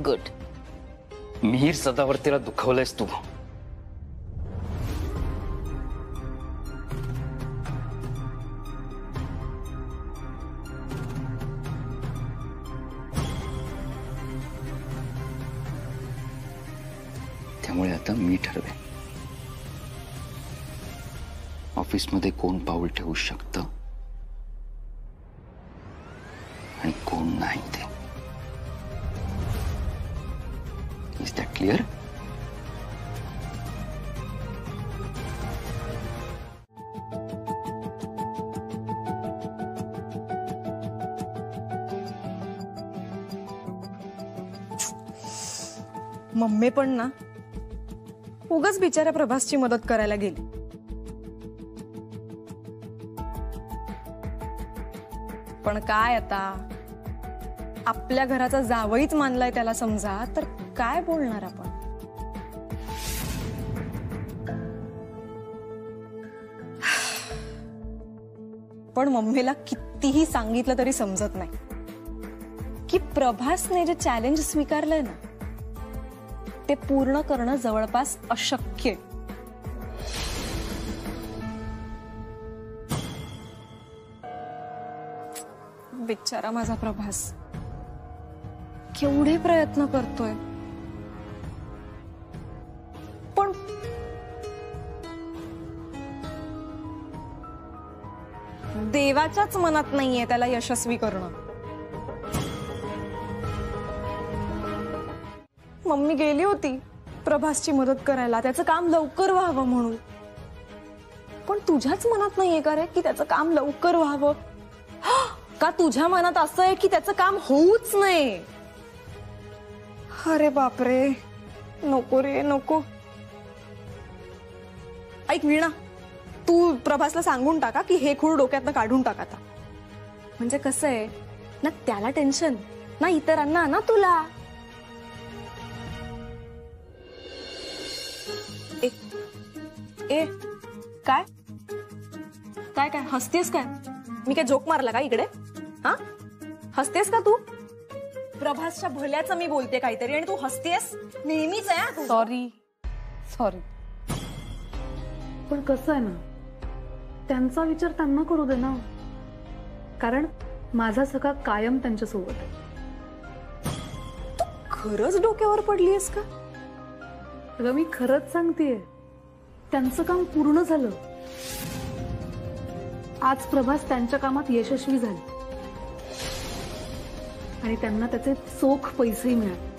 Speaker 2: Good.
Speaker 10: Mihir सदावर्तीला दुखावलंयस तू. त्यामुळे आता मी ठरवेन ऑफिसमध्ये कोण पाऊल ठेवू शकतं आणि कोण नाही ते. Is that clear?
Speaker 6: मम्मी पण ना उगाच बिचाऱ्या प्रभासची मदत करायला गेली. पण काय आता, आपल्या घराचा जावईच मानलाय त्याला समजा, तर काय बोलणार आपण. पण मम्मीला कितीही सांगितलं तरी समजत नाही की प्रभासने जे चॅलेंज स्वीकारलंय ना ते पूर्ण करणं जवळपास अशक्य आहे. बिचारा माझा प्रभास केवढे प्रयत्न करतोय, देवाच्याच मनात नाहीये त्याला यशस्वी करणं. मम्मी गेली होती प्रभासची मदत करायला, त्याचं काम लवकर व्हावं म्हणून. पण तुझ्याच मनात नाहीये का रे की त्याचं काम लवकर व्हावं? का तुझ्या मनात असं आहे की त्याचं काम होऊच नये? अरे बापरे, नको रे नको. ऐक वीणा, तू प्रभासला सांगून टाका की हे खूळ डोक्यातनं काढून टाक आता. म्हणजे कसं आहे ना, त्याला टेन्शन ना, इतरांना ना तुला. ए काय काय काय हसतेस काय? मी काय जोक मारला का इकडे? हा, हसतेस का तू? प्रभासच्या भल्याचं मी बोलते काहीतरी आणि तू हसतेस. नेहमीच आहे.
Speaker 2: Sorry sorry.
Speaker 17: पण कसं आहे ना, त्यांचा विचार त्यांना करू दे ना, कारण माझा सखा कायम त्यांच्या सोबत आहे.
Speaker 6: तू खरंच डोक्यावर पडलीयस का?
Speaker 17: अगं मी खरंच सांगतेय, त्यांचं काम पूर्ण झालं. आज प्रभास त्यांच्या कामात यशस्वी झाले आणि त्यांना त्याचे चोख पैसेही मिळाले.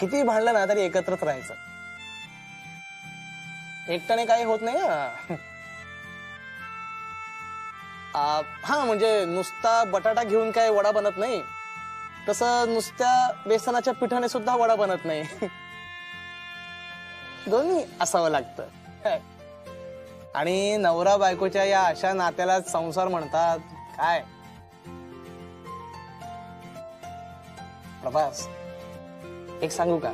Speaker 14: किती भांडलं ना तरी एकत्रच राहायचं. एकट्याने काही होत नाही ना. हा म्हणजे नुसता बटाटा घेऊन काय वडा बनत नाही, तसं नुसत्या बेसनाच्या पिठाने सुद्धा वडा बनत नाही. दोन्ही असावं लागतं. आणि नवरा बायकोच्या या अशा नात्याला संसार म्हणतात. काय प्रभास, एक सांगू का,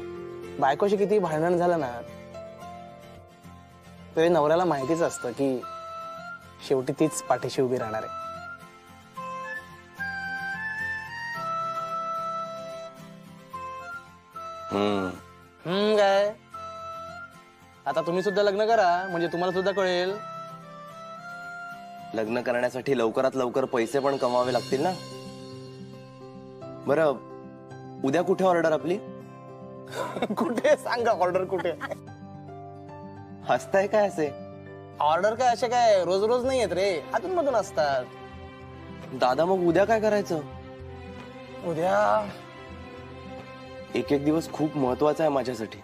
Speaker 14: बायकोशी किती भांडण झालं ना तरी नवऱ्याला माहितीच असतं की शेवटी तीच पाठीशी उभी राहणार आहे. काय आता तुम्ही सुद्धा लग्न करा, म्हणजे तुम्हाला सुद्धा कळेल.
Speaker 5: लग्न करण्यासाठी लवकरात लवकर पैसे पण कमावे लागतील ना. बरं, उद्या कुठे ऑर्डर आपली?
Speaker 14: कुठे सांगा ऑर्डर कुठे?
Speaker 5: हसताय काय असे?
Speaker 14: ऑर्डर काय असे काय रोज रोज नाही येत रे, अधून मधून असतात.
Speaker 5: दादा मग उद्या काय करायचं?
Speaker 14: उद्या
Speaker 5: एक एक दिवस खूप महत्वाचा आहे माझ्यासाठी.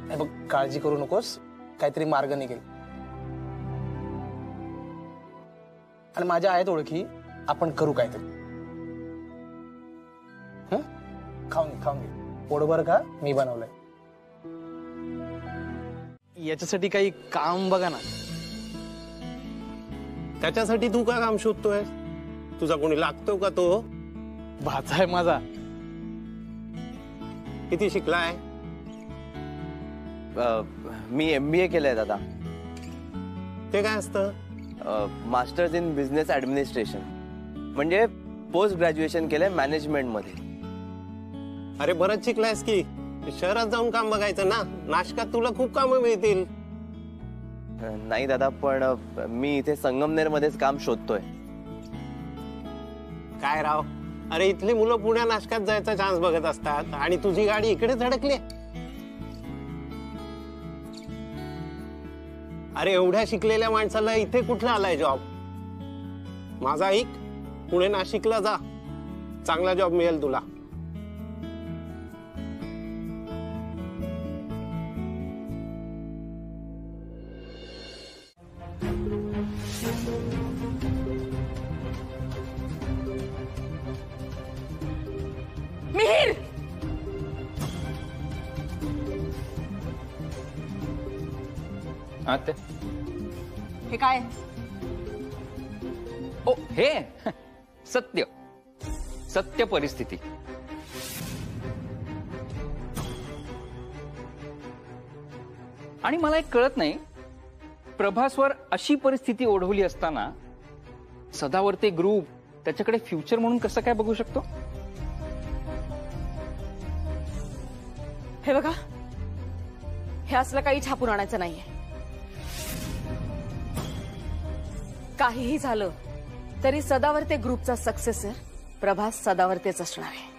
Speaker 14: हे बघ, काळजी करू नकोस, काहीतरी मार्ग निघेल. आणि माझ्या आहेत ओळखी, आपण करू काहीतरी. खाऊन घे पोटभर का, मी बनवलंय. याच्यासाठी काही काम बघा ना.
Speaker 4: त्याच्यासाठी तू काय काम शोधतोय? तुझा कोणी लागतो का? तो
Speaker 14: भाचा आहे माझा.
Speaker 4: किती शिकलाय?
Speaker 5: मी MBA केलंय दादा.
Speaker 4: ते काय असतं?
Speaker 5: मास्टर्स इन बिझनेस ऍडमिनिस्ट्रेशन, म्हणजे पोस्ट ग्रॅज्युएशन केलंय मॅनेजमेंट मध्ये.
Speaker 4: अरे बरंच शिकलायस की, शहरात जाऊन काम बघायचं ना. नाशकात तुला खूप कामं मिळतील.
Speaker 5: नाही दादा, पण मी इथे संगमनेर मध्येच काम शोधतोय.
Speaker 4: काय राव, अरे इथली मुलं पुण्या नाशकात जायचा चान्स बघत असतात आणि तुझी गाडी इकडे धडकली. अरे एवढ्या शिकलेल्या माणसाला इथे कुठला आलाय जॉब? माझा ऐक, पुणे नाशिकला जा, चांगला जॉब मिळेल तुला.
Speaker 6: मिहिर, हे काय?
Speaker 10: ओ हे सत्य सत्य परिस्थिती. आणि मला एक कळत नाही, प्रभासवर अशी परिस्थिती ओढवली असताना सदावर्ते ग्रुप त्याच्याकडे फ्युचर म्हणून कसं काय बघू शकतो?
Speaker 2: हे बघा, हे असलं काही छापून आणायचं नाहीये. काहीही झालं तरी सदावर्ते ग्रुपचा सक्सेसर प्रभास सदावर्तेच असणार आहे.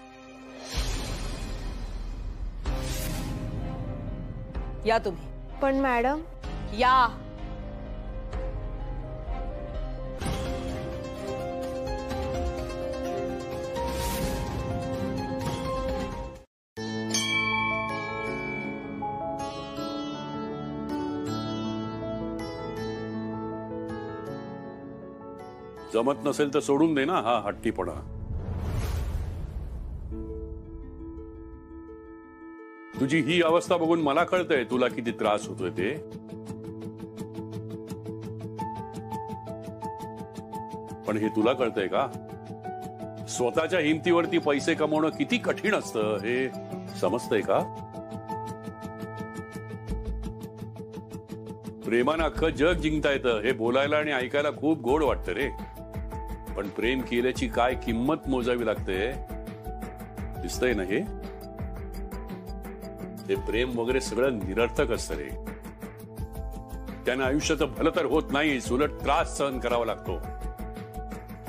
Speaker 2: या तुम्ही.
Speaker 6: पण मॅडम.
Speaker 2: या.
Speaker 8: जमत नसेल तर सोडून दे ना हा हट्टीपणा. तुझी ही अवस्था बघून मला कळतंय तुला किती त्रास होतोय ते. पण हे तुला कळतंय का? स्वतःच्या हिमतीवरती पैसे कमवणं किती कठीण असतं हे समजतंय का? प्रेमानं अख्खं जग जिंकता येतं हे बोलायला आणि ऐकायला खूप गोड वाटतं रे. पण प्रेम केल्याची काय किंमत मोजावी लागते दिसतंय ना हे. हे प्रेम वगैरे सगळं निरर्थक असतं रे. त्यानं आयुष्याचं भलं तर होत नाही, उलट त्रास सहन करावा लागतो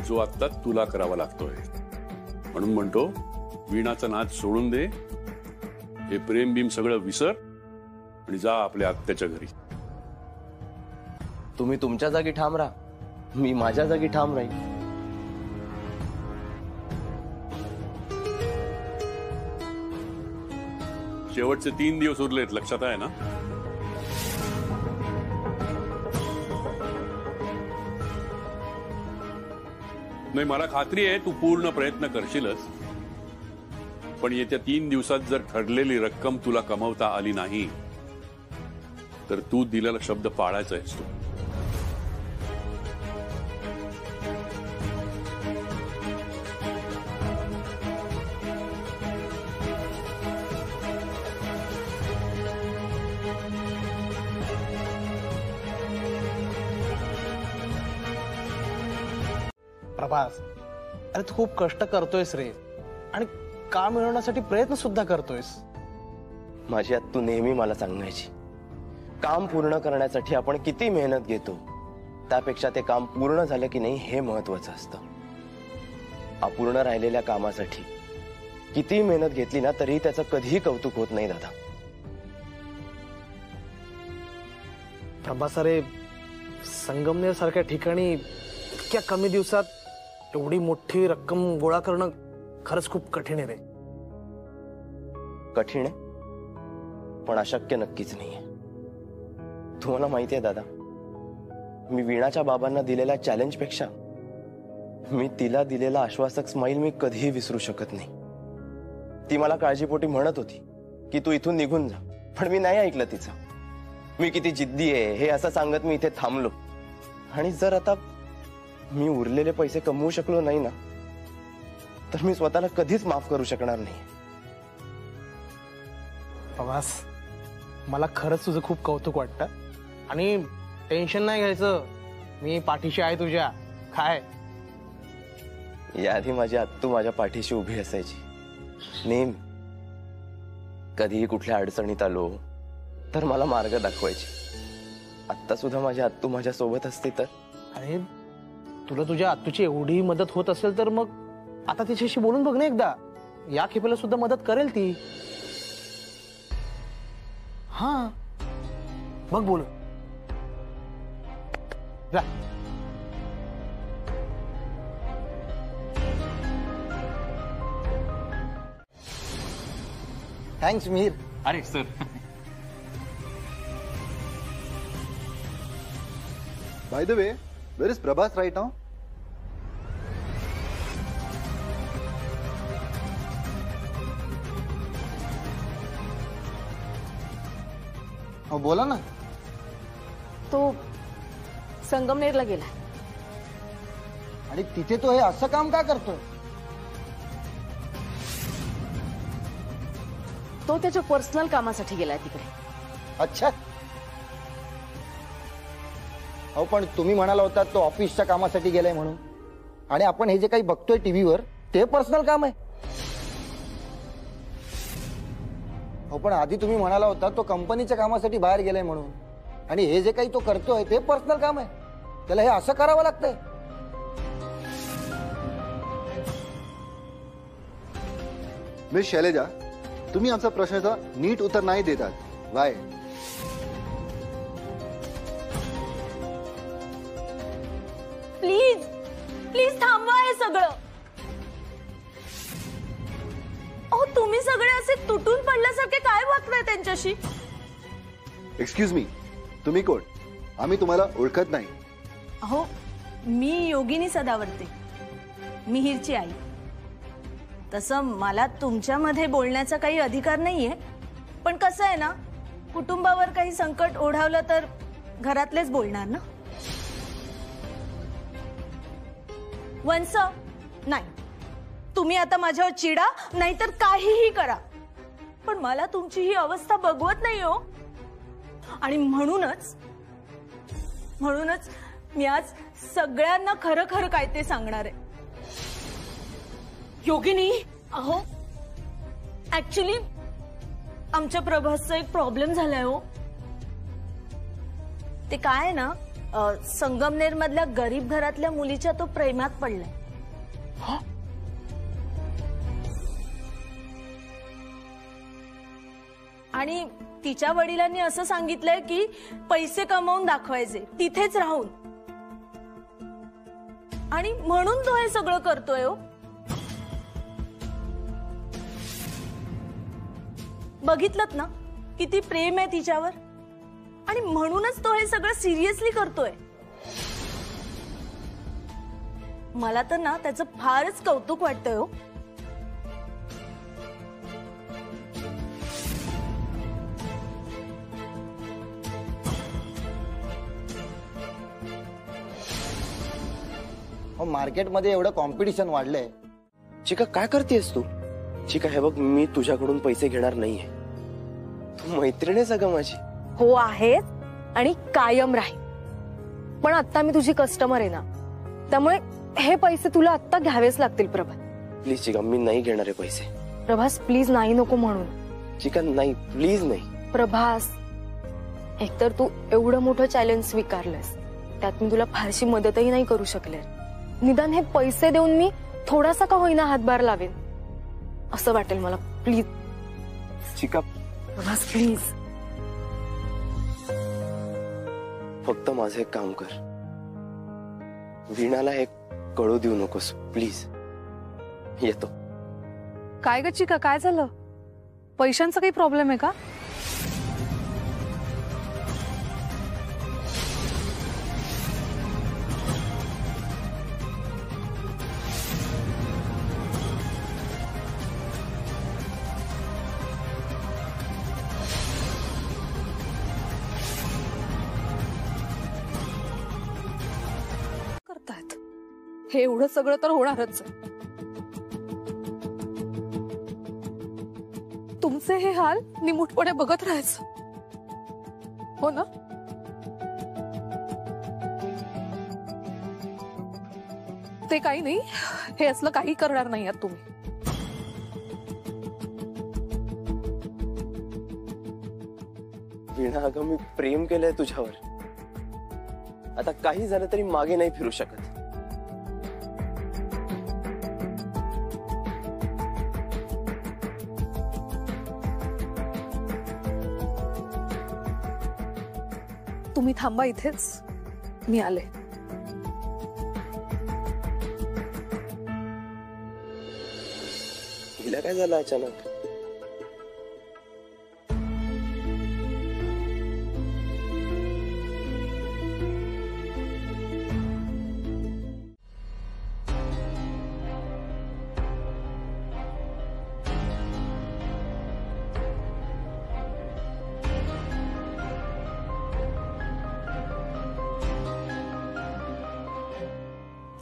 Speaker 8: जो आता तुला करावा लागतोय. म्हणून म्हणतो वीणाचा नाद सोडून दे, हे प्रेम बीम सगळं विसर आणि जा आपल्या आत्याच्या घरी.
Speaker 5: तुम्ही तुमच्या जागी ठाम राहा, मी माझ्या जागी ठाम राहील.
Speaker 8: शेवटचे 3 दिवस उरलेत, लक्षात आहे ना? नाही, मला खात्री आहे तू पूर्ण प्रयत्न करशीलच. पण येत्या 3 दिवसात जर ठरलेली रक्कम तुला कमवता आली नाही तर तू दिलेला शब्द पाळायचा आहेस तू.
Speaker 14: प्रभास, अरे तू खूप कष्ट करतोयस रे आणि काम मिळवण्यासाठी प्रयत्न सुद्धा करतोयस.
Speaker 5: माझी आत्तू नेहमी मला सांगायची, काम पूर्ण करण्यासाठी आपण किती मेहनत घेतो त्यापेक्षा ते काम पूर्ण झालं की नाही हे महत्वाचं असतं. अपूर्ण राहिलेल्या कामासाठी किती मेहनत घेतली ना तरी त्याचं कधीही कौतुक होत नाही दादा.
Speaker 14: प्रभास, अरे संगमनेर सारख्या ठिकाणी इतक्या कमी दिवसात एवढी मोठी रक्कम गोळा करणं खरंच खूप कठीण आहे रे.
Speaker 5: कठीण आहे पण अशक्य नक्कीच नाहीये. तुम्हाला माहितीये दादा, मी वीणाच्या बाबांना दिलेल्या चॅलेंज पेक्षा मी तिला दिलेला आश्वासक स्माईल मी कधीही विसरू शकत नाही. ती मला काळजीपोटी म्हणत होती की तू इथून निघून जा, पण मी नाही ऐकलं तिचं. मी किती जिद्दी आहे हे असं सांगत मी इथे थांबलो. आणि जर आता मी उरलेले पैसे कमवू शकलो नाही ना तर मी स्वतःला कधीच माफ करू शकणार नाही.
Speaker 14: प्रभास, मला खरंच तुझं खूप कौतुक वाटतं आणि टेन्शन नाही घ्यायचं, मी पाठीशी आहे तुझ्या. काय
Speaker 5: याआधी माझी आत्तू माझ्या पाठीशी उभी असायची नेहमी. कधीही कुठल्या अडचणीत आलो तर मला मार्ग दाखवायची. आत्ता सुद्धा माझी आत्तू माझ्या सोबत असते तर.
Speaker 14: अरे तुला तुझ्या आत्तूची एवढी मदत होत असेल तर मग आता तिच्याशी बोलून बघ ना एकदा. या खेपेला सुद्धा मदत करेल ती. हा बघ बोल.
Speaker 15: थँक्स मिहीर.
Speaker 10: अरे sir,
Speaker 13: By the way, where is Prabhas right now?
Speaker 15: बोला ना.
Speaker 2: तो संगमनेरला गेला.
Speaker 15: आणि तिथे तो हे असं काम का करतोय?
Speaker 2: तो त्याच्या पर्सनल कामासाठी गेलाय तिकडे.
Speaker 15: अच्छा. अहो पण तुम्ही म्हणाला होता तो ऑफिसच्या कामासाठी गेलाय म्हणून. आणि आपण हे जे काही बघतोय टीव्हीवर ते पर्सनल काम आहे. हो पण आधी तुम्ही म्हणाला होता तो कंपनीच्या कामासाठी बाहेर गेलाय म्हणून. आणि हे जे काही तो करतोय ते पर्सनल काम आहे. त्याला हे असं करावं लागतंय.
Speaker 13: मिस शैलेजा, तुम्ही आमचा प्रश्नाचा नीट उत्तर नाही देतात. वाय?
Speaker 12: प्लीज प्लीज थांबवा हे सगळं. अहो तुम्ही सगळे असे तुटून पडल्यासारखे काय वागताय त्यांच्याशी?
Speaker 13: एक्सक्यूज मी, तुम्ही कोण? आम्ही तुम्हाला ओळखत नाही.
Speaker 12: अहो मी योगिनी सदावर्ते, मिहिरची आई. तसं मला तुमच्यामध्ये बोलण्याचा काही अधिकार नाहीये, पण कसं आहे ना, कुटुंबावर काही संकट ओढावलं तर घरातलेच बोलणार ना. वंस नाही, तुम्ही आता माझ्यावर चिडा नाहीतर काहीही करा, पण मला तुमची ही अवस्था बघवत नाही हो. आणि म्हणूनच मी आज सगळ्यांना खरं खरं काय ते सांगणार आहे. योगिनी, अहो ऍक्च्युली आमच्या प्रभासचा एक प्रॉब्लेम झालाय हो. ते काय ना, संगमनेर मधल्या गरीब घरातल्या मुलीच्या तो प्रेमात पडलाय. आणि तिच्या वडिलांनी असं सांगितलंय की पैसे कमवून दाखवायचे तिथेच राहून, आणि म्हणून तो हे सगळं करतोय हो. बघितलंत ना किती प्रेम आहे तिच्यावर, आणि म्हणूनच तो हे सगळं सिरियसली करतोय. मला तर ना त्याचं फारच कौतुक वाटतंय हो.
Speaker 15: मार्केटमध्ये एवढं कॉम्पिटिशन वाढलंय.
Speaker 5: चिका काय करतेस तू? चिका हे बघ, मी तुझ्याकडून पैसे घेणार नाहीये. तू मैत्रीण आहेस अगं माझी.
Speaker 16: हो आहेच, आणि कायम राहील. पण आता मी तुझी कस्टमर आहे ना, त्यामुळे हे पैसे तुला आता घ्यावेच लागतील प्रभास.
Speaker 5: प्लीज चिका, मी नाही घेणार आहे पैसे.
Speaker 16: प्रभास प्लीज नाही नको म्हणून.
Speaker 5: चिका नाही, प्लीज नाही.
Speaker 16: प्रभास, एकतर तू एवढं मोठं चॅलेंज स्वीकारलंस, त्यात मी तुला फारशी मदतही नाही करू शकले. निदान हे पैसे देऊन मी थोडासा का होईना हातभार लावेन असं वाटेल मला. प्लीज
Speaker 5: चिका.
Speaker 16: प्रभास प्लीज.
Speaker 5: फक्त माझं एक काम कर, वीणाला हे कळू देऊ नकोस प्लीज. येतो.
Speaker 17: काय ग चिका, काय झालं? पैशांचा काही प्रॉब्लेम आहे का? हे एवढं सगळं तर होणारच आहे. तुमचे हे हाल निमूटपणे बघत राहायचं, हो ना? ते काही नाही, हे असलं काही करणार नाही आहात तुम्ही.
Speaker 5: वीणा अगं, मी प्रेम केलंय तुझ्यावर. आता काही झालं तरी मागे नाही फिरू शकत.
Speaker 17: तुम्ही थांबा इथेच, मी आले.
Speaker 5: हिला काय झालं अचानक?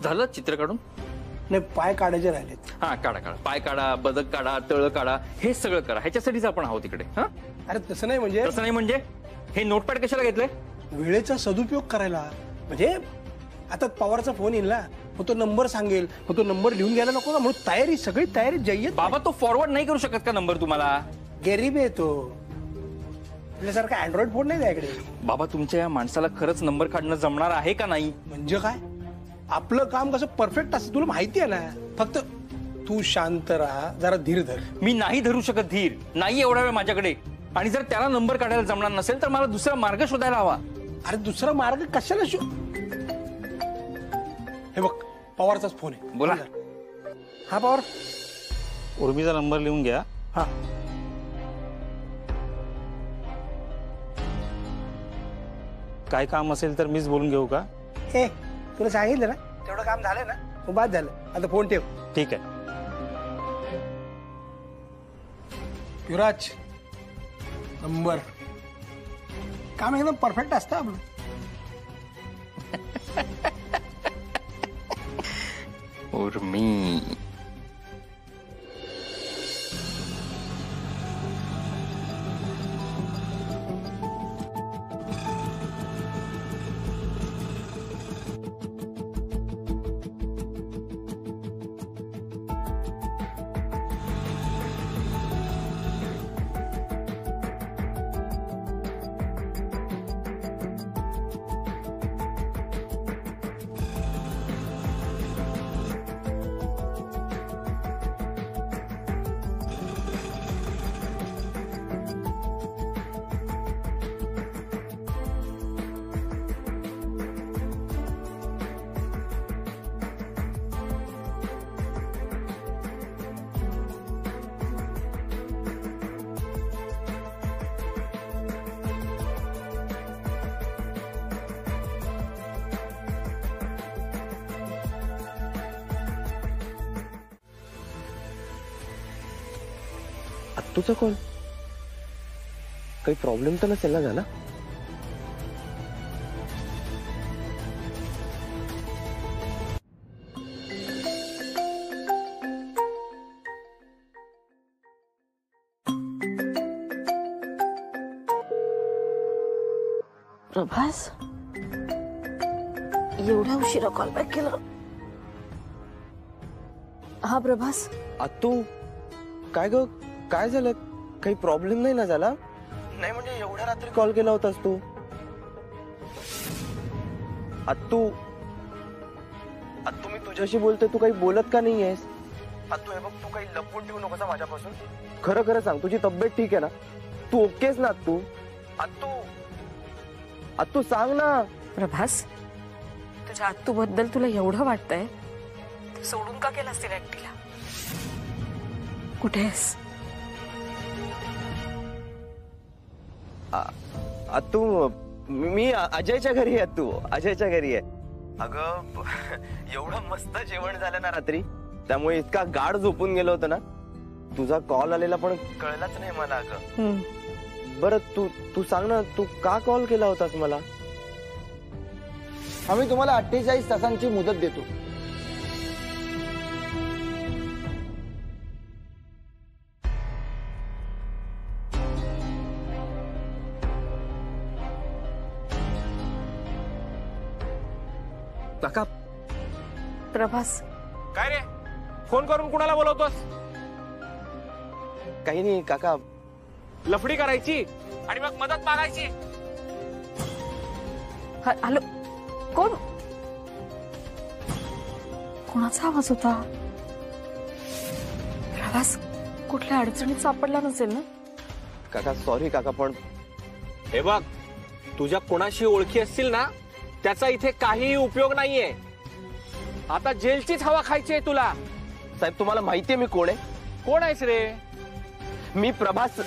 Speaker 10: झालं चित्र काढून?
Speaker 1: नाही, पाय काढायचे राहिलेत.
Speaker 10: हा काढा काढा, पाय काढा, बदक काढा, तळ काढा, हे सगळं करा. ह्याच्यासाठीच आपण आहोत तिकडे. हा
Speaker 1: अरे तसं नाही म्हणजे.
Speaker 10: तसं नाही म्हणजे हे नोटपॅड कशाला घेतलंय?
Speaker 1: वेळेचा सदुपयोग करायला. म्हणजे आता पवारचा फोन येईल ना, मग तो नंबर सांगेल, मग तो नंबर लिहून घ्यायला नको ना, म्हणून तयारी, सगळी तयारी जय्यत.
Speaker 10: बाबा तो फॉरवर्ड नाही करू शकत का नंबर तुम्हाला?
Speaker 1: गरीब आहे तो. आपल्यासारखा अँड्रॉइड फोन नाही त्याकडे.
Speaker 10: बाबा तुमच्या या माणसाला खरंच नंबर काढणं जमणार आहे का नाही?
Speaker 1: म्हणजे काय, आपलं काम कसं परफेक्ट असतं तुला माहिती आहे ना. फक्त तू शांत राहा, जरा धीर धर.
Speaker 10: मी नाही धरू शकत धीर, नाही एवढा वेळ माझ्याकडे. आणि जर त्याला नंबर काढायला जमणार नसेल तर मला दुसरा मार्ग शोधायला हवा.
Speaker 1: अरे दुसरा मार्ग कशाला हे बघ, पवारचाच फोन आहे.
Speaker 10: बोला.
Speaker 1: हा पवार.
Speaker 4: उर्मीचा नंबर लिहून घ्या.
Speaker 1: हा.
Speaker 4: काय काम असेल तर मीच बोलून घेऊ का?
Speaker 1: ए तुला सांगितलं ना, तेवढं काम झालंय ना, मग बाद झालं. आता फोन ठेव.
Speaker 4: ठीक आहे.
Speaker 1: युवराज नंबर, काम एकदम परफेक्ट असतं आपलं.
Speaker 10: उर्मी
Speaker 5: तुझा कॉल, काही प्रॉब्लेम तर नसेल ना झाला?
Speaker 2: प्रभास, एवढा उशिरा कॉल बॅक केला? हा प्रभास.
Speaker 5: तू काय ग, काय झालं? काही प्रॉब्लेम नाही ना झाला? नाही म्हणजे एवढ्या रात्री कॉल केला होतास तू? तू मी तुझ्याशी बोलतोय, तू काही बोलत का नाहीयेस? तू हे बघ, तू काही लपवून ठेवू नकोस माझ्यापासून. खरं खरं सांग, तुझी तब्येत ठीक आहे ना? तू ओकेस ना? तू सांग ना.
Speaker 2: प्रभास, तुझ्या आत्तू बद्दल तुला एवढं वाटतंय, तू सोडून का केलास तिला एकटीला? कुठे आहेस?
Speaker 5: तू, मी अजयच्या घरी आहे. तू अजयच्या घरी आहे. अगं एवढं मस्त जेवण झालं ना रात्री, त्यामुळे इतका गाढ झोपून गेलो होतो ना, तुझा कॉल आलेला पण कळलाच नाही मला. अगं बरं तू सांग ना, तू का कॉल केला होतास मला?
Speaker 15: आम्ही तुम्हाला 48 तासांची मुदत देतो.
Speaker 4: काका.
Speaker 2: प्रभास,
Speaker 4: काय रे, फोन करून कुणाला बोलवतोस?
Speaker 5: काही नाही काका.
Speaker 4: लफडी करायची आणि मग मदत मागायची.
Speaker 2: हॅलो, कोण? कोणाचा आवाज होता? प्रभास, कुठल्या अडचणीत सापडला नसेल ना?
Speaker 5: काका सॉरी काका, पण
Speaker 4: हे बघ, तुझ्या कोणाशी ओळखी असतील ना, त्याचा इथे काहीही उपयोग नाहीये. आता जेलचीच हवा खायची आहे तुला.
Speaker 5: साहेब तुम्हाला माहितीये मी कोण आहे?
Speaker 4: कोण आहेस रे?
Speaker 5: मी प्रभास.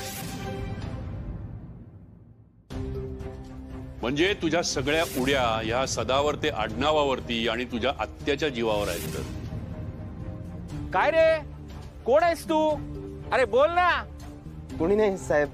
Speaker 8: म्हणजे तुझ्या सगळ्या उड्या ह्या सदावर ते आडनावावरती आणि तुझ्या आत्याच्या जीवावर आहेत.
Speaker 4: काय रे, कोण आहेस तू? अरे बोल ना.
Speaker 5: कोणी नाही साहेब,